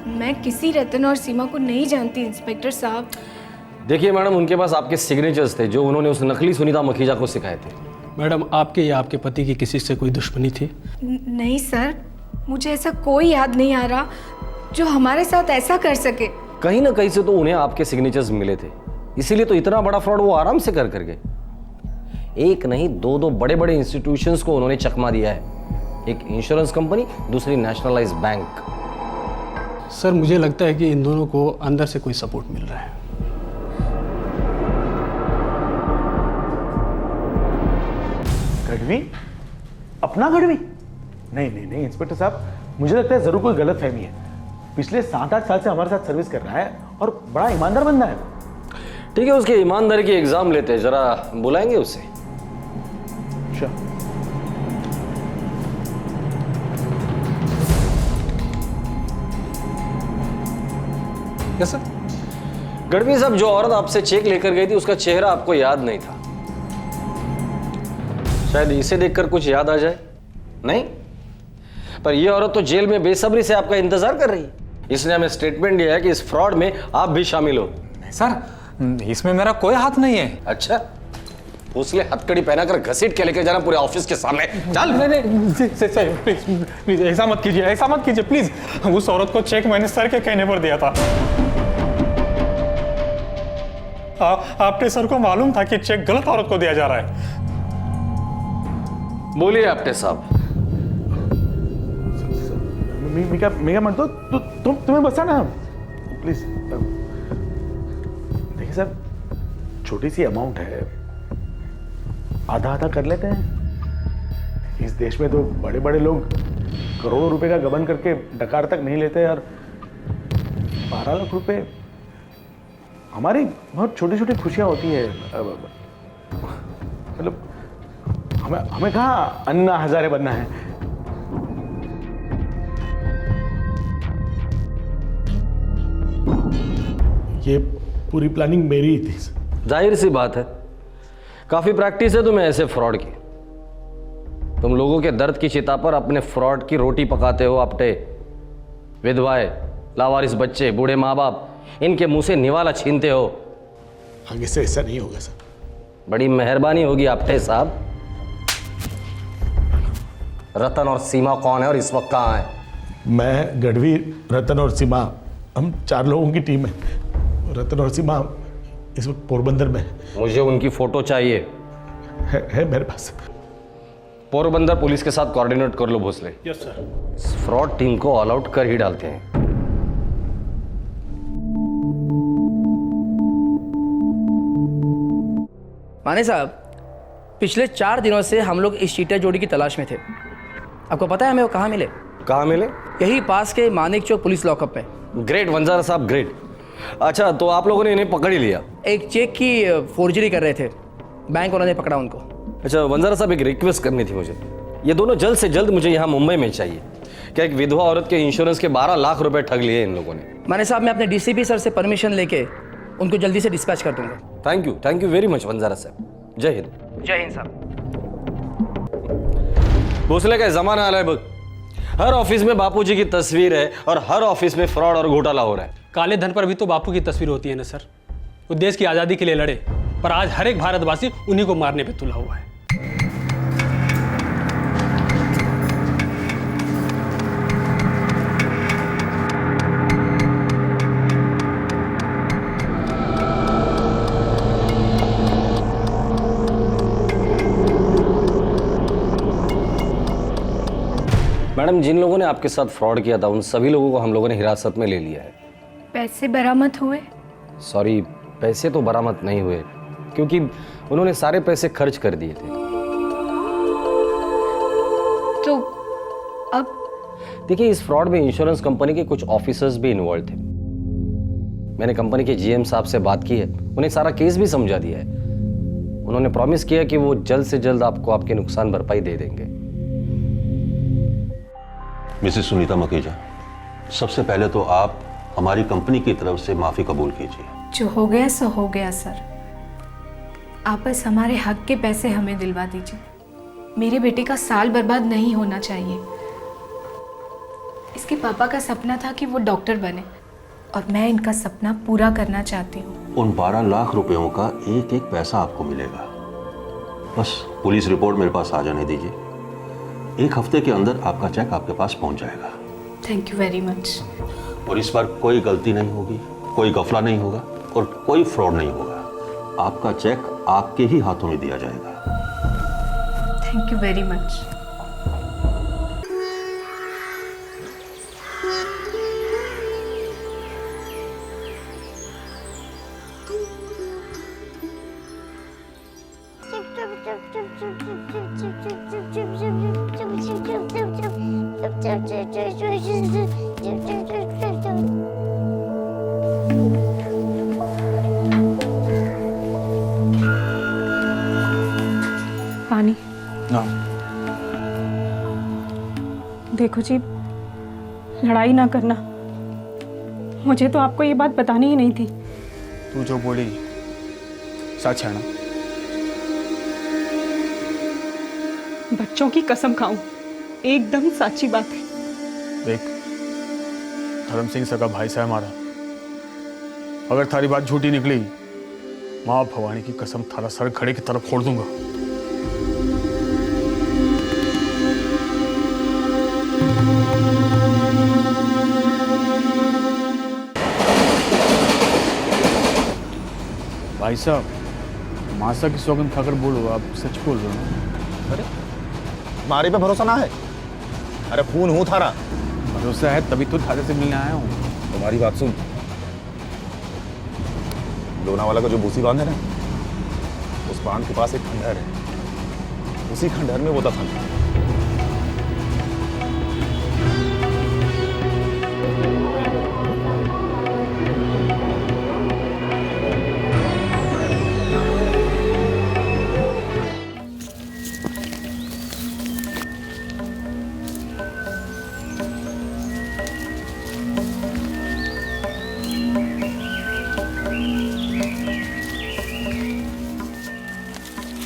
मैं किसी रतन और सीमा को नहीं जानती इंस्पेक्टर साहब। देखिए मैडम, उनके पास आपके सिग्नेचर्स थे जो उन्होंने उस नकली सुनीता मखीजा को सिखाए थे। मैडम, आपके या आपके पति की किसी से कोई दुश्मनी थी? नहीं सर, मुझे ऐसा कोई याद नहीं आ रहा जो हमारे साथ ऐसा कर सके। कहीं ना कहीं से तो उन्हें आपके सिग्नेचर्स मिले थे, इसीलिए तो इतना बड़ा फ्रॉड वो आराम से कर गए। एक नहीं, दो बड़े बड़े इंस्टीट्यूशंस को उन्होंने चकमा दिया है। एक इंश्योरेंस कंपनी, दूसरी नेशनलाइज बैंक। सर, मुझे लगता है कि इन दोनों को अंदर से कोई सपोर्ट मिल रहा है। गढ़वी? अपना गढ़वी? नहीं नहीं नहीं इंस्पेक्टर साहब, मुझे लगता है जरूर कोई गलत फहमी है। पिछले 7-8 साल से हमारे साथ सर्विस कर रहा है और बड़ा ईमानदार बंदा है। ठीक है, उसके ईमानदारी की एग्जाम लेते हैं, जरा बुलाएंगे उसे। अच्छा। Yes sir. गढ़वी साहब, जो औरत आपसे चेक लेकर गई थी उसका चेहरा आपको याद नहीं था। शायद इसे देखकर कुछ याद आ जाए। नहीं, पर यह औरत तो जेल में बेसब्री से आपका इंतजार कर रही है। इसने हमें स्टेटमेंट दिया है कि इस फ्रॉड में आप भी शामिल हो। सर, इसमें मेरा कोई हाथ नहीं है। अच्छा, उसले हथकड़ी पहनाकर घसीट के लेकर जाना पूरे ऑफिस के सामने। चल। नहीं प्लीज ऐसा मत कीजिए, ऐसा मत कीजिए प्लीज। उस औरत को चेक मैंने सर के कहने पर दिया था। आपने सर को मालूम था कि चेक गलत औरत को दिया जा रहा है। बोलिए आपटे साहब। मैं मत दो, तुम्हें बसा ना प्लीज। देखिए सर, छोटी सी अमाउंट है, आधा आधा कर लेते हैं। इस देश में तो बड़े बड़े लोग करोड़ों रुपए का गबन करके डकार तक नहीं लेते यार। 12 लाख रुपए हमारी बहुत छोटी छोटी खुशियां होती है। मतलब हमें कहाँ अन्ना हजारे बनना है। ये पूरी प्लानिंग मेरी ही थी। जाहिर सी बात है, काफी प्रैक्टिस है तुम्हें ऐसे फ्रॉड की। तुम लोगों के दर्द की चिता पर अपने फ्रॉड की रोटी पकाते हो। आपटे विधवाएं, लावारिस बच्चे, बूढ़े माँ बाप, इनके मुंह से निवाला छीनते हो। आगे से ऐसा नहीं होगा सर। बड़ी मेहरबानी होगी आपटे साहब। रतन और सीमा कौन है और इस वक्त कहाँ है? मैं, गढ़वी, रतन और सीमा, हम 4 लोगों की टीम है। रतन और सीमा इस वक्त पोरबंदर में है। मुझे उनकी फोटो चाहिए। है मेरे पास। पोरबंदर पुलिस के साथ कोऑर्डिनेट कर लो भोसले। Yes sir. इस फ्रॉड टीम को ऑल आउट कर ही डालते हैं। माने साहब, पिछले 4 दिनों से हम लोग इस चीटर जोड़ी की तलाश में थे। आपको पता है हमें वो कहाँ मिले? कहाँ मिले? यही पास के मानिक चौक पुलिस लॉकअप में। ग्रेट वंजारा साहब, ग्रेट। अच्छा, तो आप लोगों ने इन्हें पकड़ ही लिया? एक चेक की फोर्जरी कर रहे थे, बैंक वालों ने पकड़ा उनको। अच्छा वंजारा साहब, एक रिक्वेस्ट करनी थी मुझे। ये दोनों जल्द से जल्द मुझे यहाँ मुंबई में चाहिए। क्या एक विधवा औरत के इंश्योरेंस के 12 लाख रुपए ठग लिए इन लोगों ने। माने साहब, मैं अपने डीसीपी सर से परमिशन लेके उनको जल्दी से डिस्पैच कर दूंगा। Thank you very much Vanjara साहब। जय हिंद। जय हिंद साहब। भोसले का जमाना आ है। हर ऑफिस में बापूजी की तस्वीर है और हर ऑफिस में फ्रॉड और घोटाला हो रहा है। काले धन पर भी तो बापू की तस्वीर होती है ना सर। वो देश की आज़ादी के लिए लड़े, पर आज हर एक भारतवासी उन्हीं को मारने पे तुला हुआ है। मैडम, जिन लोगों ने आपके साथ फ्रॉड किया था उन सभी लोगों को हम लोगों ने हिरासत में ले लिया है। पैसे बरामद हुए? सॉरी, पैसे तो बरामद नहीं हुए क्योंकि उन्होंने सारे पैसे खर्च कर दिए थे। तो अब देखिए, इस फ्रॉड में इंश्योरेंस कंपनी के कुछ ऑफिसर्स भी इन्वॉल्व थे। मैंने कंपनी के जीएम साहब से बात की है, उन्हें सारा केस भी समझा दिया है। उन्होंने प्रॉमिस किया कि वो जल्द से जल्द आपको आपके नुकसान भरपाई दे देंगे। मिसेस सुनीता मखीजा, सबसे पहले तो आप हमारी कंपनी की तरफ से माफी कबूल कीजिए। जो हो गया सो हो गया सर। आप बस हमारे हक के पैसे हमें दिलवा दीजिए। मेरे बेटे का साल बर्बाद नहीं होना चाहिए। इसके पापा का सपना था कि वो डॉक्टर बने और मैं इनका सपना पूरा करना चाहती हूँ। उन 12 लाख रुपयों का एक एक पैसा आपको मिलेगा। बस पुलिस रिपोर्ट मेरे पास आ जाने दीजिए। 1 हफ्ते के अंदर आपका चेक आपके पास पहुंच जाएगा। Thank you very much. और इस बार कोई गलती नहीं होगी, कोई गफला नहीं होगा और कोई फ्रॉड नहीं होगा। आपका चेक आपके ही हाथों में दिया जाएगा। Thank you very much. पानी। देखो जी, लड़ाई ना करना। मुझे तो आपको ये बात बतानी ही नहीं थी। तू जो बोली सच है ना? बच्चों की कसम खाऊं, एकदम सच्ची बात है। देख, धर्म सिंह सगा भाई साहब हमारा, अगर थारी बात झूठी निकली, माँ भवानी की कसम थारा सर खड़े की तरफ फोड़ दूंगा। भाई साहब, मासा की सौगंध खाकर बोलो, आप सच बोल रहे हो? अरे हमारे पे भरोसा ना है? अरे खून हूं थारा। भरोसा है तभी तो थारे से मिलने आया हूँ। तुम्हारी बात सुन, लोनावाला का जो बूसी बांध है ना, उस बांध के पास एक खंडहर है। उसी खंडहर में वो दफन है।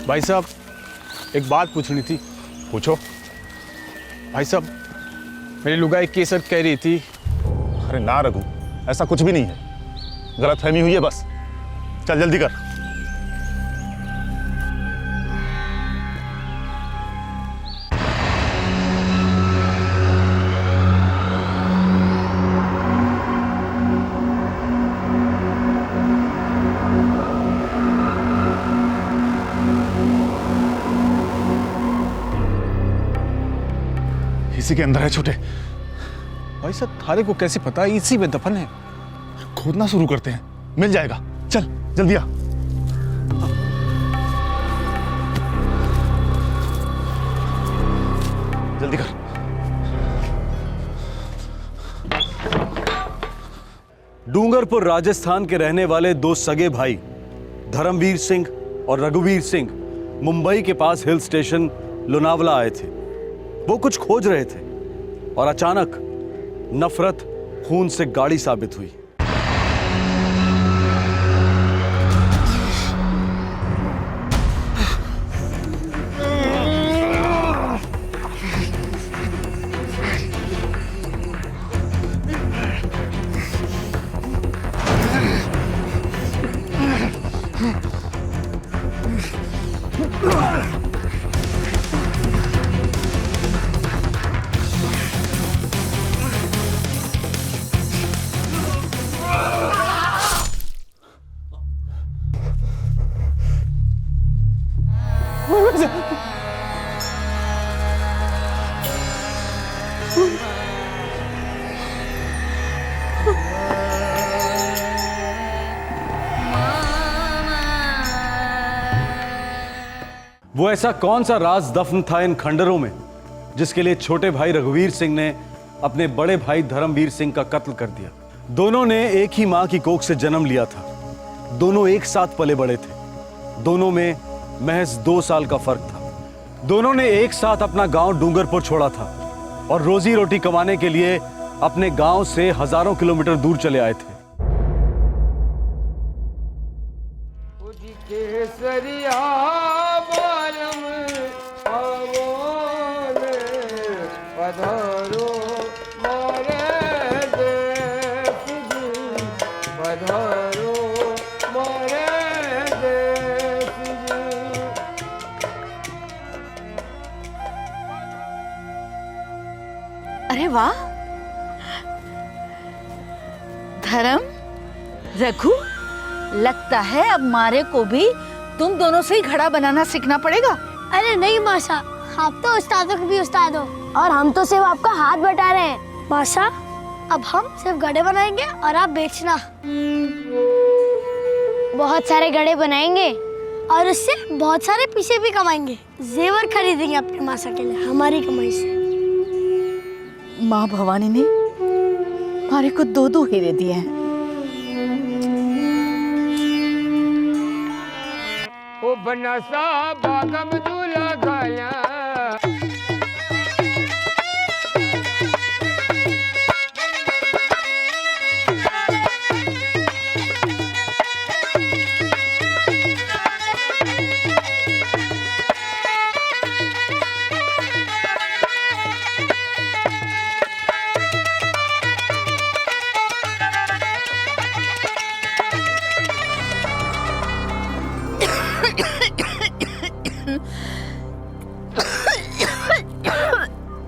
भाई साहब, एक बात पूछनी थी। पूछो। भाई साहब, मेरी लुगाई केसर कह रही थी। अरे ना रघु, ऐसा कुछ भी नहीं है, गलतफहमी हुई है बस। चल जल्दी कर। इसी के अंदर है छोटे। भाई साहब, थारे को कैसे पता? इसी में दफन है। खोदना शुरू करते हैं, मिल जाएगा। चल जल्दी आ। जल्दी कर। डूंगरपुर राजस्थान के रहने वाले 2 सगे भाई धर्मवीर सिंह और रघुवीर सिंह मुंबई के पास हिल स्टेशन लोनावला आए थे। वो कुछ खोज रहे थे और अचानक नफरत खून से गाढ़ी साबित हुई। वो ऐसा कौन सा राज दफन था इन खंडरों में जिसके लिए छोटे भाई रघुवीर सिंह ने अपने बड़े भाई धर्मवीर सिंह का कत्ल कर दिया? दोनों ने एक ही मां की कोख से जन्म लिया था, दोनों एक साथ पले बड़े थे, दोनों में महज 2 साल का फर्क था। दोनों ने एक साथ अपना गांव डूंगरपुर छोड़ा था और रोजी रोटी कमाने के लिए अपने गांव से हजारों किलोमीटर दूर चले आए थे। अरे वाह धर्म, रघु, लगता है अब मारे को भी तुम दोनों से ही घड़ा बनाना सीखना पड़ेगा। अरे नहीं मासा, आप तो उस्तादों के भी उस्ताद हो और हम तो सिर्फ आपका हाथ बटा रहे हैं। मासा, अब हम सिर्फ गड़े बनाएंगे और आप बेचना। बहुत सारे गड़े बनाएंगे और उससे बहुत सारे पैसे भी कमाएंगे। जेवर खरीदेंगे अपने मासा के लिए हमारी कमाई से। माँ भवानी ने हमारे को 2-2 हीरे दिए हैं। ओ बनसा बागम दूल्हा गाया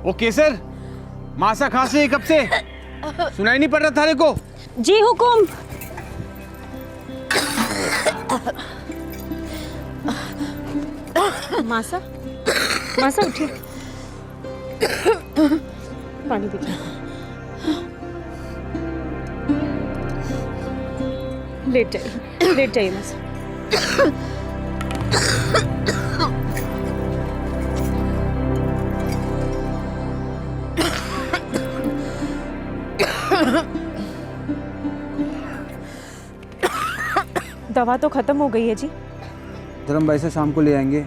ओ केसर, मासा खांसी है कब से? सुनाई नहीं पड़ रहा थारे को? जी हुकुम। मासा, मासा उठिए, पानी पीजिए। लेट जाइए मासा। दवा तो खत्म हो गई है जी। धर्म भाई से शाम को ले आएंगे।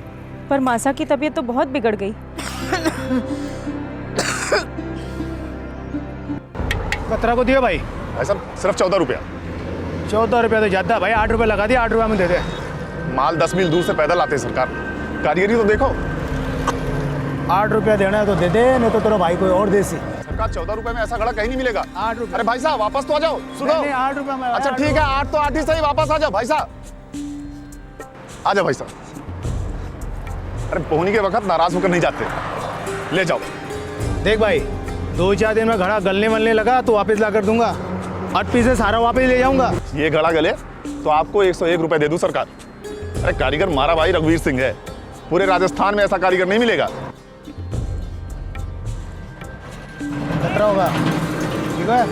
पर मासा की तबीयत तो बहुत बिगड़ गई। कतरा को दिया भाई? भाई साहब सिर्फ 14 रुपया। 14 रुपया तो ज्यादा भाई, 8 रुपया लगा दिया, 8 रुपया में दे दे। माल 10 मील दूर से पैदल आते हैं सरकार, कारीगरी तो देखो। 8 रुपया देना है तो दे दे, नहीं तो तेरा भाई कोई और दे सी। सरकार 14 रुपए में ऐसा घड़ा कहीं नहीं मिलेगा। 8 रुपया। अरे भाई साहब वापस तो आ जाओ, सुनो। 8 रुपया में। अच्छा ठीक है, 8 तो 8 ही सही, वापस आ जाओ भाई साहब। आ जाओ भाई साहब। अरे पहुंचने के वक्त नाराज होकर नहीं जाते, ले जाओ। देख भाई, 2-4 दिन में घड़ा गलने वलने लगा तो वापस ला कर दूंगा। 8 पीसे सारा वापस ले जाऊंगा। ये घड़ा गले तो आपको 101 रुपए दे दूं सरकार। अरे कारीगर मारा भाई रघुवीर सिंह है, पूरे राजस्थान में ऐसा कारीगर नहीं मिलेगा। खतरा होगा, ठीक है?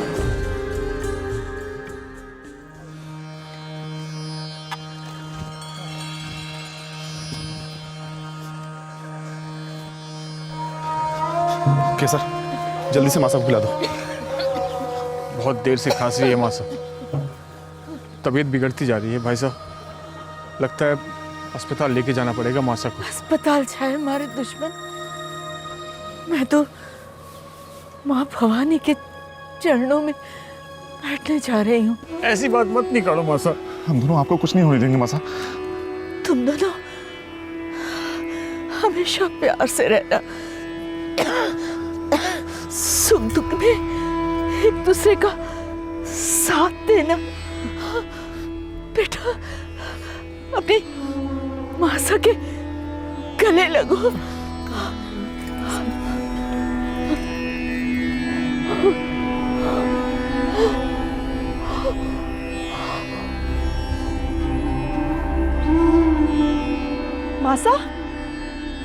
ओके सर, जल्दी से मासा को खिला दो। बहुत देर से खांसी है मासा, तबीयत बिगड़ती जा रही है भाई साहब। लगता है अस्पताल लेके जाना पड़ेगा मासा को। अस्पताल जाए हमारे दुश्मन, मैं तो माँ भवानी के चरणों में बैठने जा रही हूँ। ऐसी बात मत नहीं करो मासा। हम दोनों आपको कुछ नहीं होने देंगे मासा। तुम दोनों हमेशा प्यार से रहना, सुख दुख में एक दूसरे का साथ देना। बेटा अपनी मासा के गले लगो। मासा,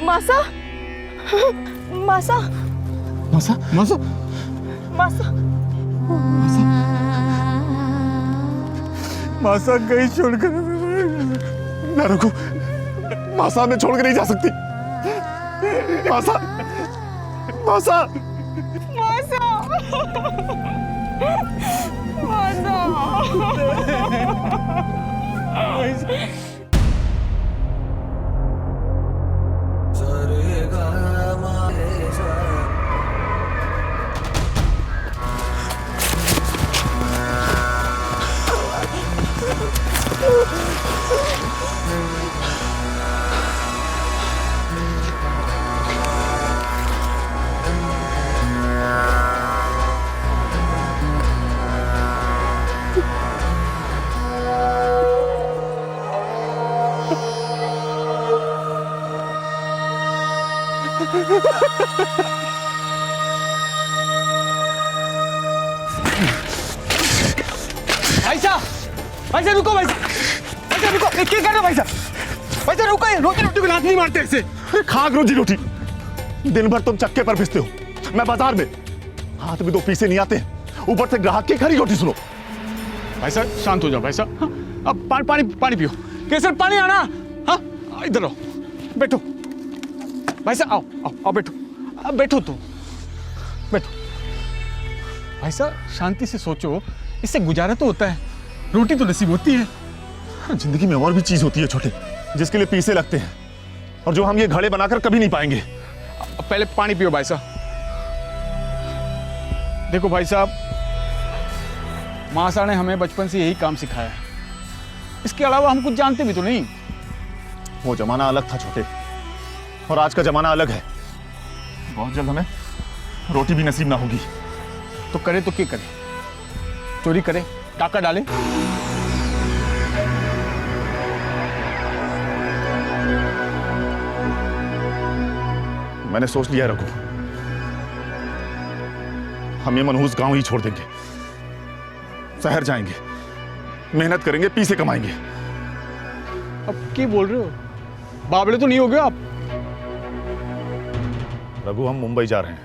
मासा, मासा, मासा, मासा, मासा, मासा कहीं छोड़कर ना रुको। मासा हमें छोड़ के नहीं जा सकती। मासा, मासा, भाई साहब रुको भाई साहब रुको, क्या कर रहे हो भाई साहब रुको, रोटी रोटी को लात नहीं मारते ऐसे। अरे खाक रोजी रोटी, दिन भर तुम चक्के पर पिसते हो, मैं बाजार में, हाथ में 2 पैसे नहीं आते, ऊपर से ग्राहक की खरी रोटी सुनो। भाई साहब शांत हो जाओ भाई साहब, अब पानी पियो। केसर पानी आना। हाँ इधर आओ, बैठो भाई साहब, आओ बैठो, अब बैठो तो बैठो। भाई साहब शांति से सोचो, इससे गुजारा तो होता है, रोटी तो नसीब होती है। जिंदगी में और भी चीज होती है छोटे, जिसके लिए पैसे लगते हैं और जो हम ये घड़े बनाकर कभी नहीं पाएंगे। पहले पानी पियो भाई साहब। देखो भाई साहब, मासा ने हमें बचपन से यही काम सिखाया है, इसके अलावा हम कुछ जानते भी तो नहीं। वो जमाना अलग था छोटे, और आज का जमाना अलग है। बहुत जल्द हमें रोटी भी नसीब ना होगी। तो करे तो क्या करे, चोरी करे, टाका डाले। मैंने सोच लिया रघु, हम ये मनहूस गांव ही छोड़ देंगे, शहर जाएंगे, मेहनत करेंगे, पैसे कमाएंगे। अब क्या बोल रहे हो, बावले तो नहीं हो गए आप? रघु हम मुंबई जा रहे हैं।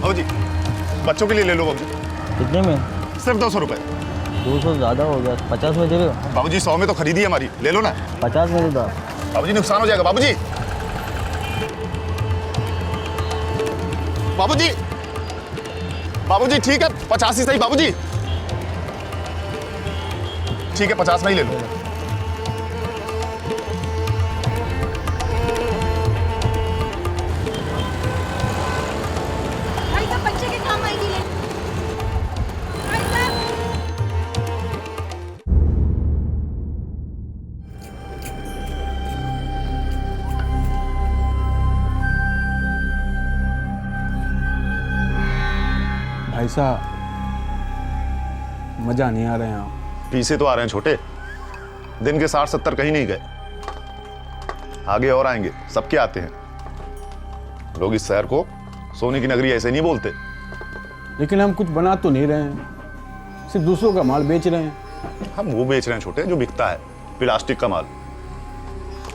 बाबूजी, बच्चों के लिए ले लो बाबूजी। कितने में? सिर्फ 200 रुपए। 200 ज़्यादा हो गया, 50 में दे रहे हो? बाबूजी 100 में तो खरीदी है हमारी, ले लो ना। 50 में दे दो। बाबूजी नुकसान हो जाएगा बाबूजी। बाबूजी, बाबूजी ठीक है 50 ही सही बाबूजी। ठीक है 50 में ही ले लो। बच्चे के काम आएगी ले। भाई साहब मजा नहीं आ रहे हैं आप। पीछे तो आ रहे हैं छोटे, दिन के 60-70 कहीं नहीं गए, आगे और आएंगे, सबके आते हैं। लोग इस शहर को सोने की नगरी ऐसे नहीं बोलते। लेकिन हम कुछ बना तो नहीं रहे हैं, सिर्फ दूसरों का माल बेच रहे हैं। हम वो बेच रहे हैं छोटे जो बिकता है, प्लास्टिक का माल।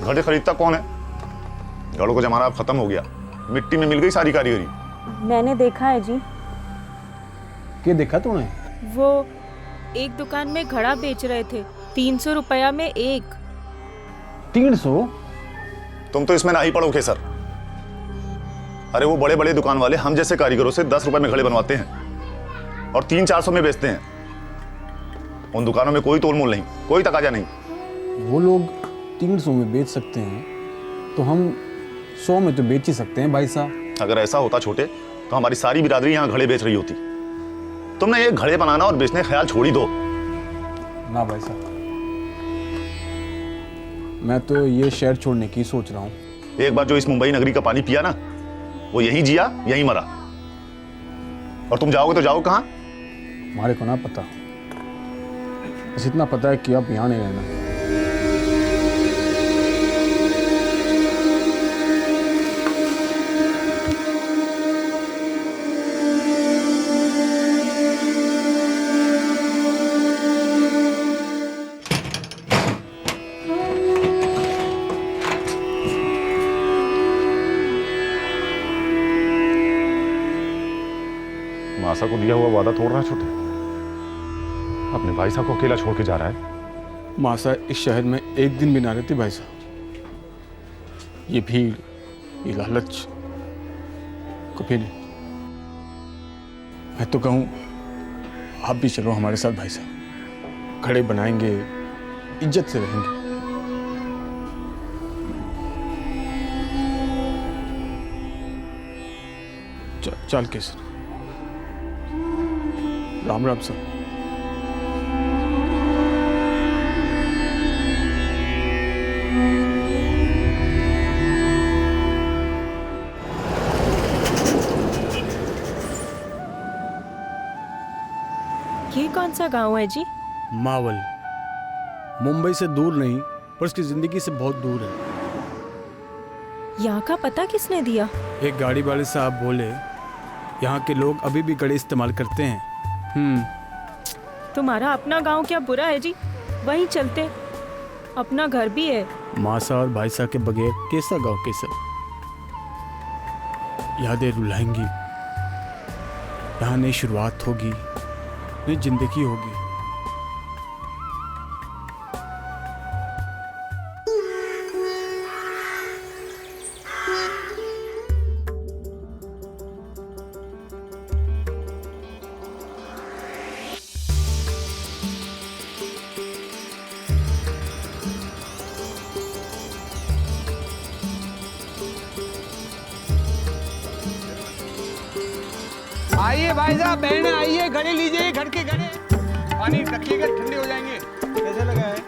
घड़े खरीदता कौन है? घड़ों का जमाना अब खत्म हो गया, मिट्टी में मिल गई सारी कारीगरी। मैंने देखा है जी। क्या देखा तूने? वो एक दुकान में घड़ा बेच रहे थे, 300 रुपया में एक। 300? तुम तो इसमें ना ही पड़ोगे सर। अरे वो बड़े बड़े दुकान वाले हम जैसे कारीगरों से 10 रुपए में घड़े बनवाते हैं और 300-400 में बेचते हैं। उन दुकानों में कोई तोल मोल नहीं, कोई तकाजा नहीं। वो लोग 300 में बेच सकते हैं तो हम 100 में तो बेच ही सकते हैं भाई साहब। अगर ऐसा होता छोटे तो हमारी सारी बिरादरी यहाँ घड़े बेच रही होती। तुमने ये घड़े बनाना और बेचने का ख्याल छोड़ ही दो। ना भाई साहब, मैं तो ये शहर छोड़ने की सोच रहा हूँ। एक बार जो इस मुंबई नगरी का पानी पिया ना, वो यहीं जिया यहीं मरा। और तुम जाओगे तो जाओ कहाँ? हमारे को ना पता, बस इतना पता है कि आप यहाँ नहीं रहना। मासा को दिया हुआ वादा तोड़ रहा है छोटे। अपने भाई साहब को अकेला छोड़ के जा रहा है। मासा इस शहर में एक दिन भी ना रहती भाई साहब। ये भीड़, ये लालच कभी नहीं। मैं तो कहूँ आप भी चलो हमारे साथ भाई साहब, खड़े बनाएंगे, इज्जत से रहेंगे। चल केसर, राम राम सर। ये कौन सा गांव है जी? मावल मुंबई से दूर नहीं, पर उसकी जिंदगी से बहुत दूर है। यहाँ का पता किसने दिया? एक गाड़ी वाले साहब बोले यहाँ के लोग अभी भी गड़े इस्तेमाल करते हैं। तुम्हारा अपना गांव क्या बुरा है जी? वहीं चलते, अपना घर भी है। मासा और भाई साहब के बगैर कैसा गाँव कैसा? यादें रुलाएंगी, यहाँ नई शुरुआत होगी, नई जिंदगी होगी। आइए भाई साहब, बहने आइए, घड़े लीजिए, घर के घड़े। पानी रखिएगा, ठंडे हो जाएंगे। कैसे लगा है?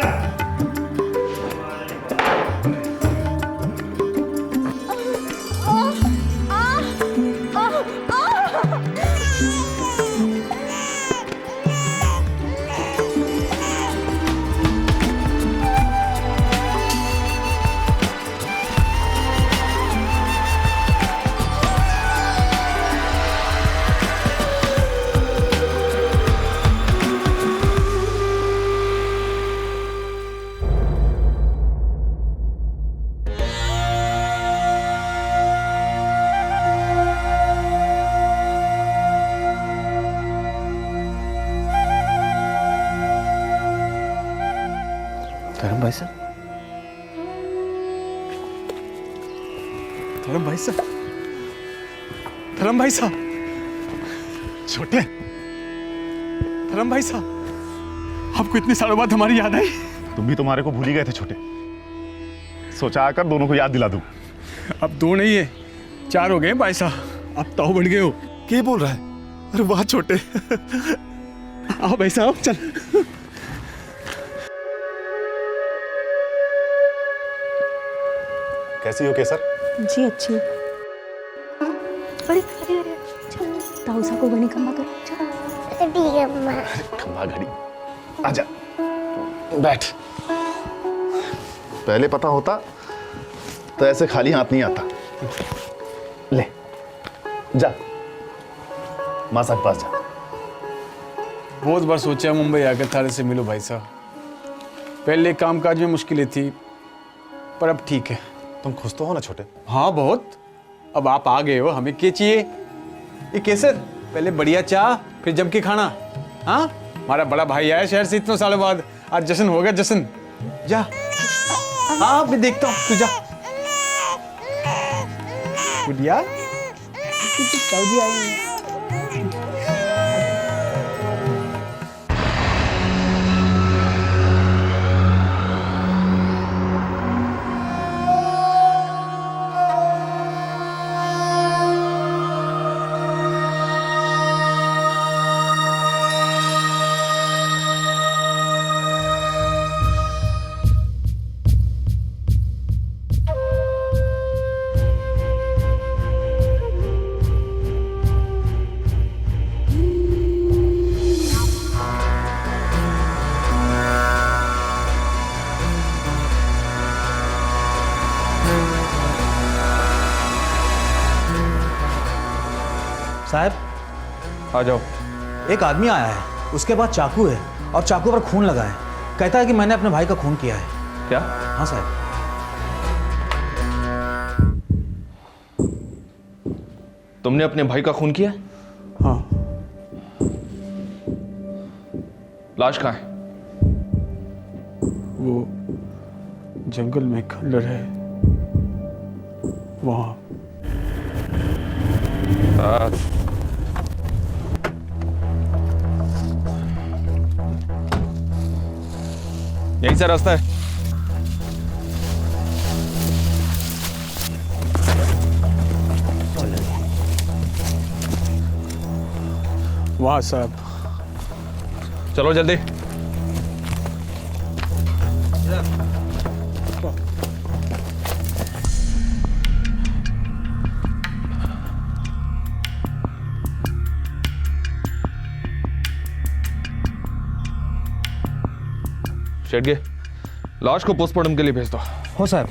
धर्म भाई साहब, धर्म भाई साहब, धर्म भाई साहब, छोटे धर्म भाई साहब, आपको इतने सालों बाद हमारी याद आई? तुम भी तुम्हारे को भूल ही गए थे छोटे। सोचा आकर दोनों को याद दिला दूं। अब दो नहीं है, चार हो गए भाई साहब, आप ताऊ बन गए हो। क्या बोल रहा है? अरे वाह छोटे। आओ भाई साहब, चल। कैसी हो केसर? जी अच्छी। अरे अरे अरे, चल ताऊसा को बनी खम्बा करो, चल। ठीक है अम्मा। खम्बा घड़ी, आजा, बैठ। पहले पता होता तो ऐसे खाली हाथ नहीं आता। ले, जा, मासा के पास जा। बहुत बार सोचा मुंबई आकर थारे से मिलो भाई साहब। पहले कामकाज में मुश्किलें थी, पर अब ठीक है। तुम खुश तो हो ना छोटे? हाँ बहुत। अब आप आ गए हो, हमें क्या चाहिए? ये कैसे? पहले बढ़िया चाह, फिर जम के खाना। हाँ, हमारा बड़ा भाई आया शहर से इतने सालों बाद, आज जश्न होगा जश्न। जा। हाँ मैं देखता हूँ, तू जा। गुड़िया, सऊदी आई। साहब आ जाओ। एक आदमी आया है, उसके पास चाकू है और चाकू पर खून लगा है। कहता है कि मैंने अपने भाई का खून किया है। क्या? हाँ साहब। तुमने अपने भाई का खून किया? हाँ। लाश कहाँ है? वो जंगल में खंडर है वहाँ। यहीं से रास्ता है। वाह साहब, चलो जल्दी। शेट्गे, लाश को पोस्टमार्टम के लिए भेज दो। हो साहब।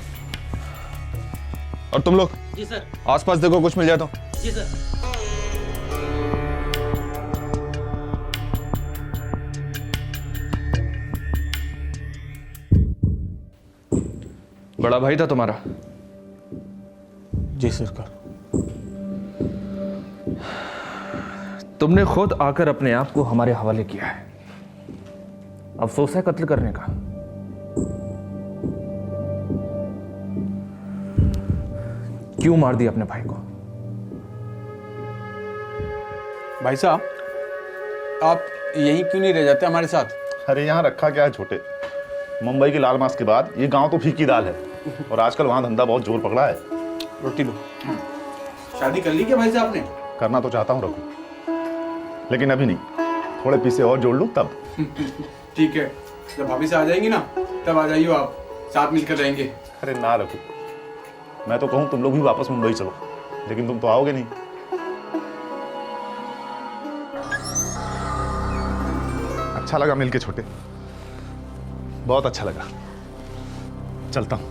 और तुम लोग जी सर। आसपास देखो, कुछ मिल जाए तो। जी सर। बड़ा भाई था तुम्हारा? जी सरकार। तुमने खुद आकर अपने आप को हमारे हवाले किया है। अफसोस है कत्ल करने का। क्यों मार दिया अपने भाई को? भाई साहब, आप यहीं क्यों नहीं रह जाते हमारे साथ? अरे यहाँ रखा क्या है छोटे, मुंबई की लाल मास के बाद ये गांव तो फीकी दाल है, और आजकल वहाँ धंधा बहुत जोर पकड़ा है। रोटी लो। शादी कर ली क्या भाई साहब ने? करना तो चाहता हूँ रघु, लेकिन अभी नहीं, थोड़े पीसे और जोड़ लूँ तब। ठीक है, जब भाभी से आ जाएंगी ना तब आ जाइयो, आप साथ मिलकर रहेंगे। अरे ना रघु, मैं तो कहूँ तुम लोग भी वापस मुंबई चलो, लेकिन तुम तो आओगे नहीं। अच्छा लगा मिलके छोटे, बहुत अच्छा लगा। चलता हूँ।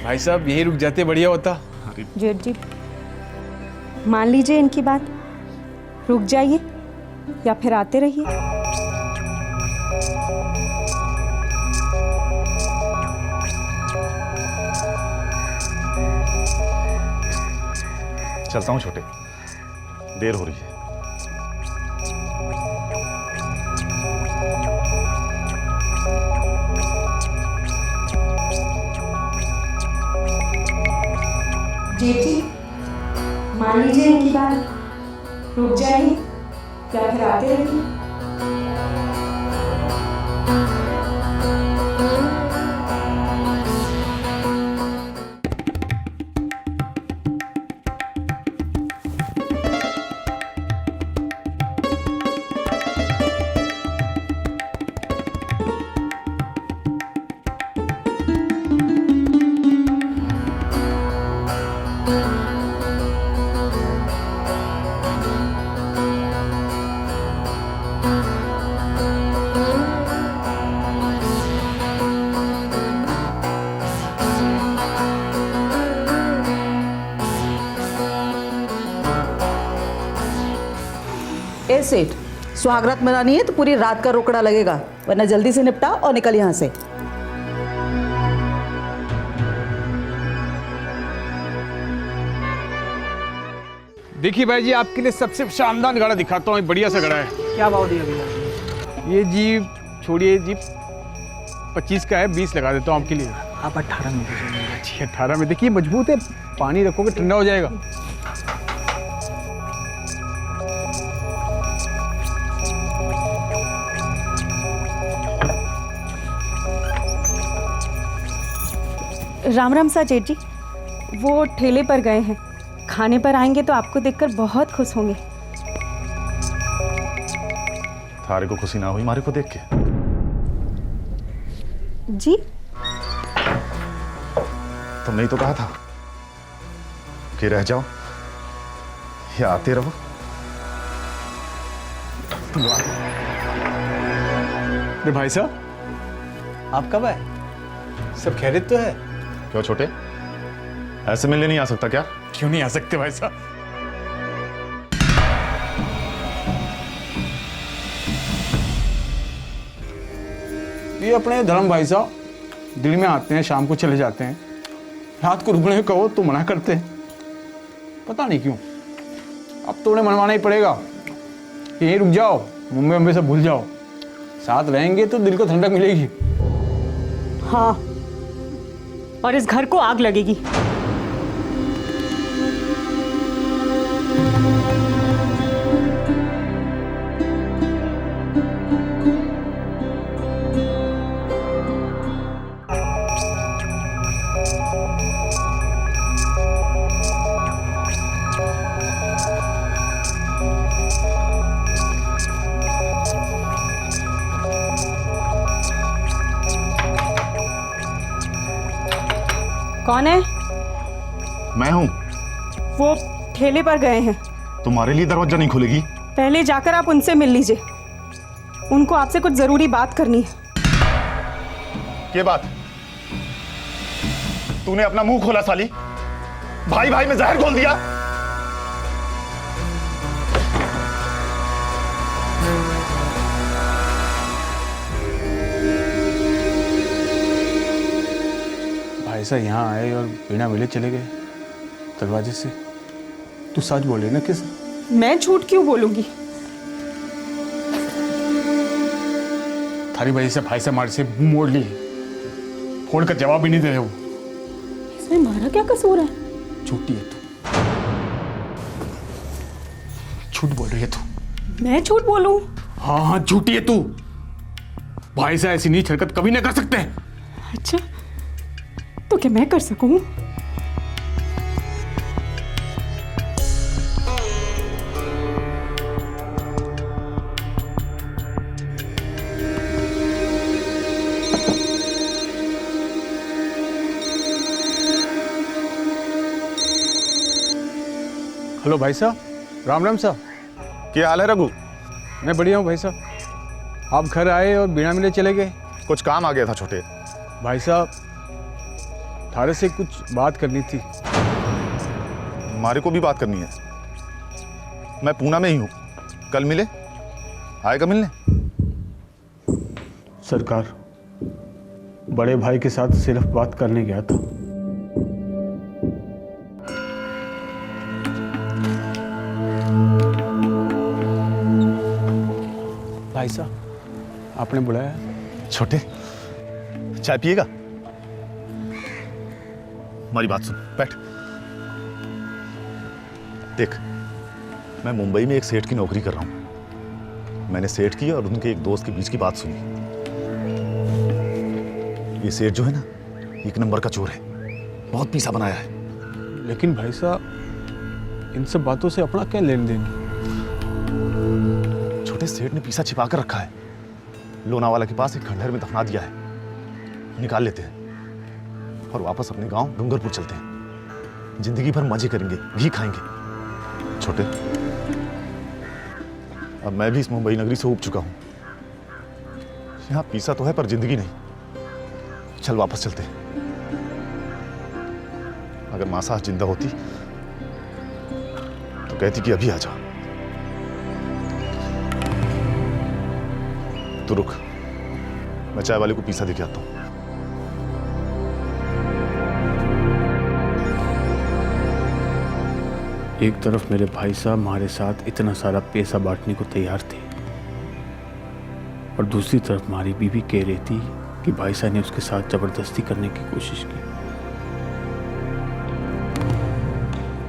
भाई साहब यही रुक जाते बढ़िया होता। जेठ जी, मान लीजिए इनकी बात, रुक जाइए या फिर आते रहिए। चलता हूँ छोटे, देर हो रही है। जेठ जी, मान लीजिए इनकी बात, रुक जाइए या फिर आते रहिए। ए सेठ, सुहागरात मनानी है तो पूरी रात का रोकड़ा लगेगा, वरना जल्दी से निपटा और निकल यहाँ से। देखिए भाई जी, आपके लिए सबसे शानदार घड़ा दिखाता हूँ, बढ़िया सा घड़ा है। क्या भाव दिया भैया? ये जी छोड़िए जी, 25 का है, 20 लगा देता हूँ आपके लिए। आप 18 में दीजिए। जी 18 में। देखिए मजबूत है, पानी रखोगे ठंडा हो जाएगा। राम राम सा जेठ जी, वो ठेले पर गए हैं, खाने पर आएंगे तो आपको देखकर बहुत खुश होंगे। थारे को खुशी ना हुई मारे को देख के? जी तुमने ही तो कहा था कि रह जाओ या आते रहो। अरे भाई साहब, आप कब आए? सब खैरियत तो है? क्यों छोटे, ऐसे मिलने नहीं आ सकता क्या? क्यों नहीं आ सकते भाई साहब? ये अपने धर्म भाई साहब दिन में आते हैं, शाम को चले जाते हैं, रात को रुकने कहो तो मना करते हैं, पता नहीं क्यों। अब तो उन्हें मनवाना ही पड़ेगा, यहीं रुक जाओ, मुंबई से भूल जाओ। साथ रहेंगे तो दिल को ठंडक मिलेगी। हाँ, और इस घर को आग लगेगी। कौन है? मैं हूं। वो ठेले पर गए हैं। तुम्हारे लिए दरवाजा नहीं खुलेगी। पहले जाकर आप उनसे मिल लीजिए, उनको आपसे कुछ जरूरी बात करनी है। ये बात? तूने अपना मुंह खोला साली, भाई भाई में जहर घोल दिया। भाई साहब यहाँ आए और बिना मिले चले गए दरवाजे से। तू सच बोले ना किस? मैं झूठ क्यों बोलूंगी? थारी वजह से भाई से मार से मुंह मोड़ ली, फोड़ कर जवाब भी नहीं दे रहे वो। इसमें हमारा क्या कसूर है? झूठी है तू, झूठ बोल रही है तू। मैं झूठ बोलूं? हाँ हाँ झूठी है तू। भाई से ऐसी नीच हरकत कभी नहीं कर सकते। अच्छा, तो क्या मैं कर सकूं? हेलो भाई साहब, राम राम साहब। क्या हाल है रघु? मैं बढ़िया हूँ भाई साहब। आप घर आए और बिना मिले चले गए। कुछ काम आ गया था छोटे। भाई साहब, थारे से कुछ बात करनी थी। हमारे को भी बात करनी है। मैं पूना में ही हूँ, कल मिले? आएगा मिलने? सरकार, बड़े भाई के साथ सिर्फ बात करने गया था। भाई साहब, आपने बुलाया? छोटे, चाय पिएगा? हमारी बात सुन, बैठ। देख, मैं मुंबई में एक सेठ की नौकरी कर रहा हूं। मैंने सेठ की और उनके एक दोस्त के बीच की बात सुनी। ये सेठ जो है ना, एक नंबर का चोर है, बहुत पैसा बनाया है। लेकिन भाई साहब, इन सब बातों से अपना क्या लेन देन? छोटे सेठ ने पैसा छिपा कर रखा है, लोनावाला के पास एक खंडहर में दफना दिया है। निकाल लेते हैं और वापस अपने गांव डूंगरपुर चलते हैं। जिंदगी भर मजे करेंगे, घी खाएंगे। छोटे, अब मैं भी इस मुंबई नगरी से ऊब चुका हूं। यहां पैसा तो है पर जिंदगी नहीं। चल वापस चलते हैं। अगर मासा जिंदा होती तो कहती कि अभी आ जा। तो रुक, मैं चाय वाले को पैसा देके आता हूं। एक तरफ मेरे भाई साहब हमारे साथ इतना सारा पैसा बांटने को तैयार थे, और दूसरी तरफ हमारी बीवी कह रही थी कि भाई साहब ने उसके साथ जबरदस्ती करने की कोशिश की।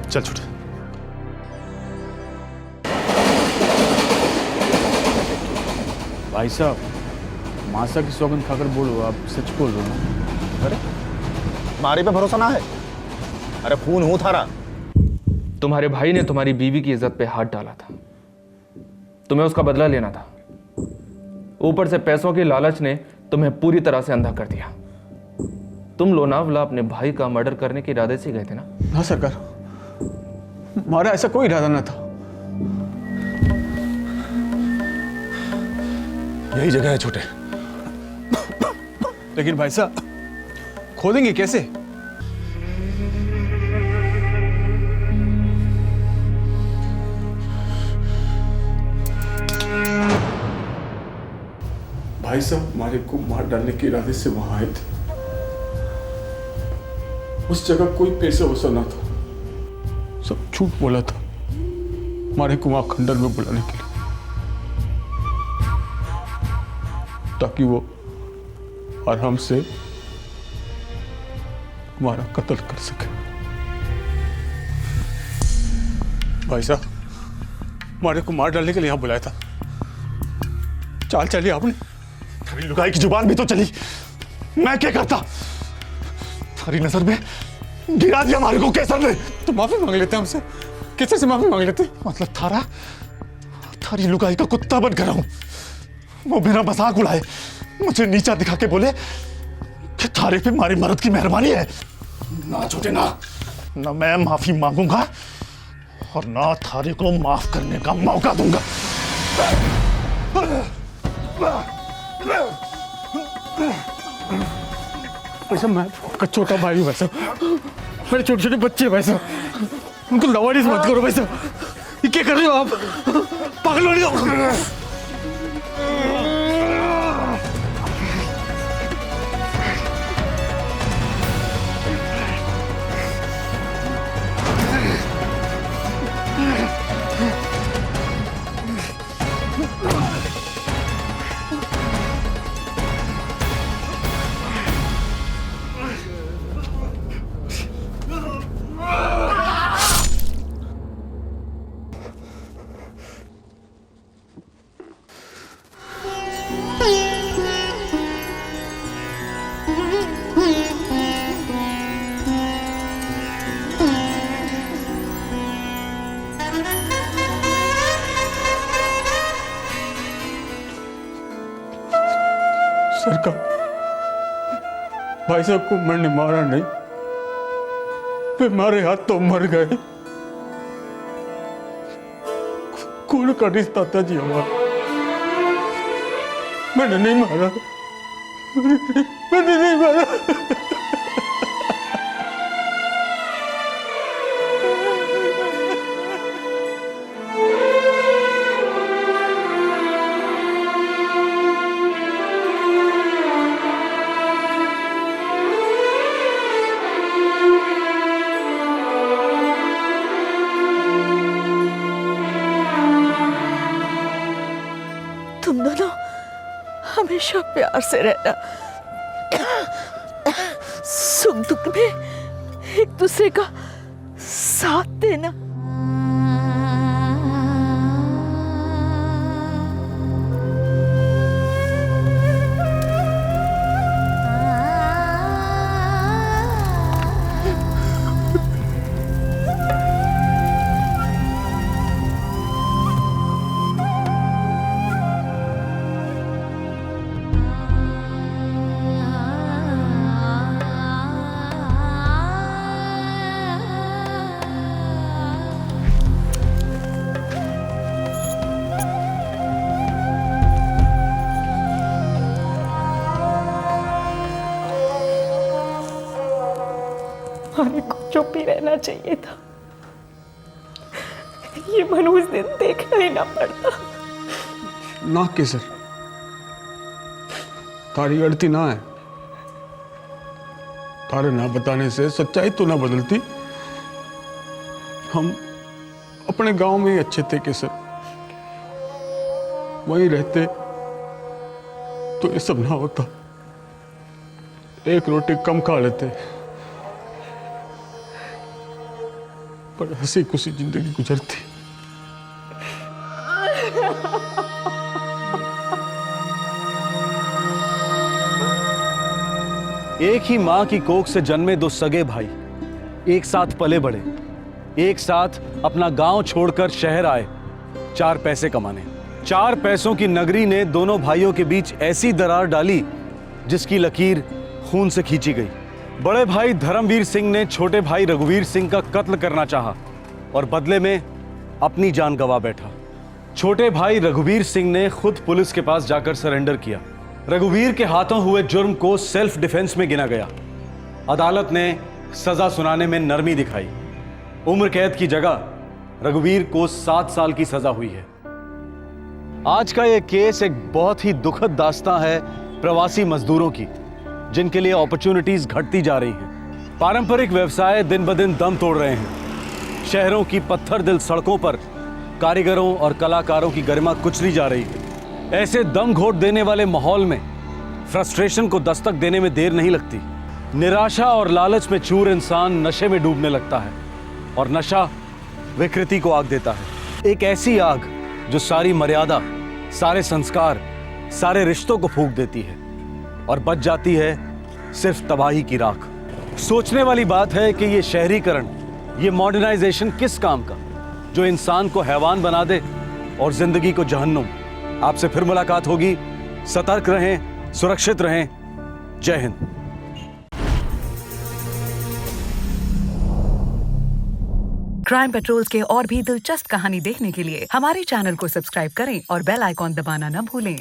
चल छोटे। भाई साहब, मासा की सौगंध खाकर बोलो, आप सच बोल रहे हो ना? अरे मारे पे भरोसा ना है? अरे खून हूं थारा। तुम्हारे भाई ने तुम्हारी बीवी की इज्जत पे हाथ डाला था, तुम्हें उसका बदला लेना था। ऊपर से पैसों की लालच ने तुम्हें पूरी तरह से अंधा कर दिया। तुम लोनावला अपने भाई का मर्डर करने के इरादे से गए थे ना? हाँ सरकार, हमारा ऐसा कोई इरादा ना था। यही जगह है छोटे। लेकिन भाई साहब, खोदेंगे कैसे? भाई साहब हमारे को मार डालने के इरादे से वहां आए थे। उस जगह कोई पैसा वैसा ना था, सब झूठ बोला था हमारे को वहां खंडर में बुलाने के लिए। ताकि वो आराम से हमारा कत्ल कर सके। भाई साहब, हमारे को मार डालने के लिए यहाँ बुलाया था। चाल चली आपने। तेरी लुगाई की जुबान भी तो चली। मैं क्या करता? थारी नजर में गिरा दिया हमारे को केसर ने। तो माफी मांग लेते हमसे, केसर से माफी मांग लेते। मतलब थारी लुगाई का कुत्ता बन कर हूं। वो मेरा मजाक उड़ाए, मुझे नीचा दिखा के बोले कि थारे पे हमारी मर्द की मेहरबानी है। ना छोटे ना मैं माफी मांगूंगा और ना थारे को माफ करने का मौका दूंगा। वैसे मैं आपका छोटा भाई हूँ वैसे, मेरे छोटे छोटे बच्चे वैसे, उनको लवारिस मत करो वैसे। ये क्या कर रहे हो आप? पागल हो रही हो? सरकार, भाई साहब को मैंने मारा नहीं, वे मारे हाथ तो मर गए। खून का रिश्ता था जी हमारा। मैंने नहीं मारा, मैंने नहीं मारा। तुम दोनों हमेशा प्यार से रहना, सुख दुख में एक दूसरे का साथ देना। हमारे को चुप ही रहना चाहिए था। ये मन उस दिन देखना ही ना पड़ता। ना केसर, तारी गलती ना है। तारे ना बताने से सच्चाई तो ना बदलती। हम अपने गांव में ही अच्छे थे केसर, वहीं रहते तो ये सब ना होता। एक रोटी कम खा लेते, पर हंसी खुशी जिंदगी गुजरती। एक ही मां की कोख से जन्मे दो सगे भाई एक साथ पले बढ़े, एक साथ अपना गांव छोड़कर शहर आए 4 पैसे कमाने। 4 पैसों की नगरी ने दोनों भाइयों के बीच ऐसी दरार डाली जिसकी लकीर खून से खींची गई। बड़े भाई धर्मवीर सिंह ने छोटे भाई रघुवीर सिंह का कत्ल करना चाहा और बदले में अपनी जान गंवा बैठा। छोटे भाई रघुवीर सिंह ने खुद पुलिस के पास जाकर सरेंडर किया। रघुवीर के हाथों हुए जुर्म को सेल्फ डिफेंस में गिना गया। अदालत ने सजा सुनाने में नरमी दिखाई। उम्र कैद की जगह रघुवीर को 7 साल की सजा हुई है। आज का यह केस एक बहुत ही दुखद दास्तां है प्रवासी मजदूरों की, जिनके लिए अपॉर्चुनिटीज घटती जा रही हैं। पारंपरिक व्यवसाय दिन ब दिन दम तोड़ रहे हैं। शहरों की पत्थर दिल सड़कों पर कारीगरों और कलाकारों की गरिमा कुचली जा रही है। ऐसे दम घोट देने वाले माहौल में फ्रस्ट्रेशन को दस्तक देने में देर नहीं लगती। निराशा और लालच में चूर इंसान नशे में डूबने लगता है और नशा विकृति को आग देता है। एक ऐसी आग जो सारी मर्यादा, सारे संस्कार, सारे रिश्तों को फूंक देती है और बच जाती है सिर्फ तबाही की राख। सोचने वाली बात है कि ये शहरीकरण, ये मॉडर्नाइजेशन किस काम का, जो इंसान को हैवान बना दे और जिंदगी को जहन्नुम। आपसे फिर मुलाकात होगी। सतर्क रहें, सुरक्षित रहें। जय हिंद। क्राइम पेट्रोल्स के और भी दिलचस्प कहानी देखने के लिए हमारे चैनल को सब्सक्राइब करें और बेल आइकॉन दबाना न भूलें।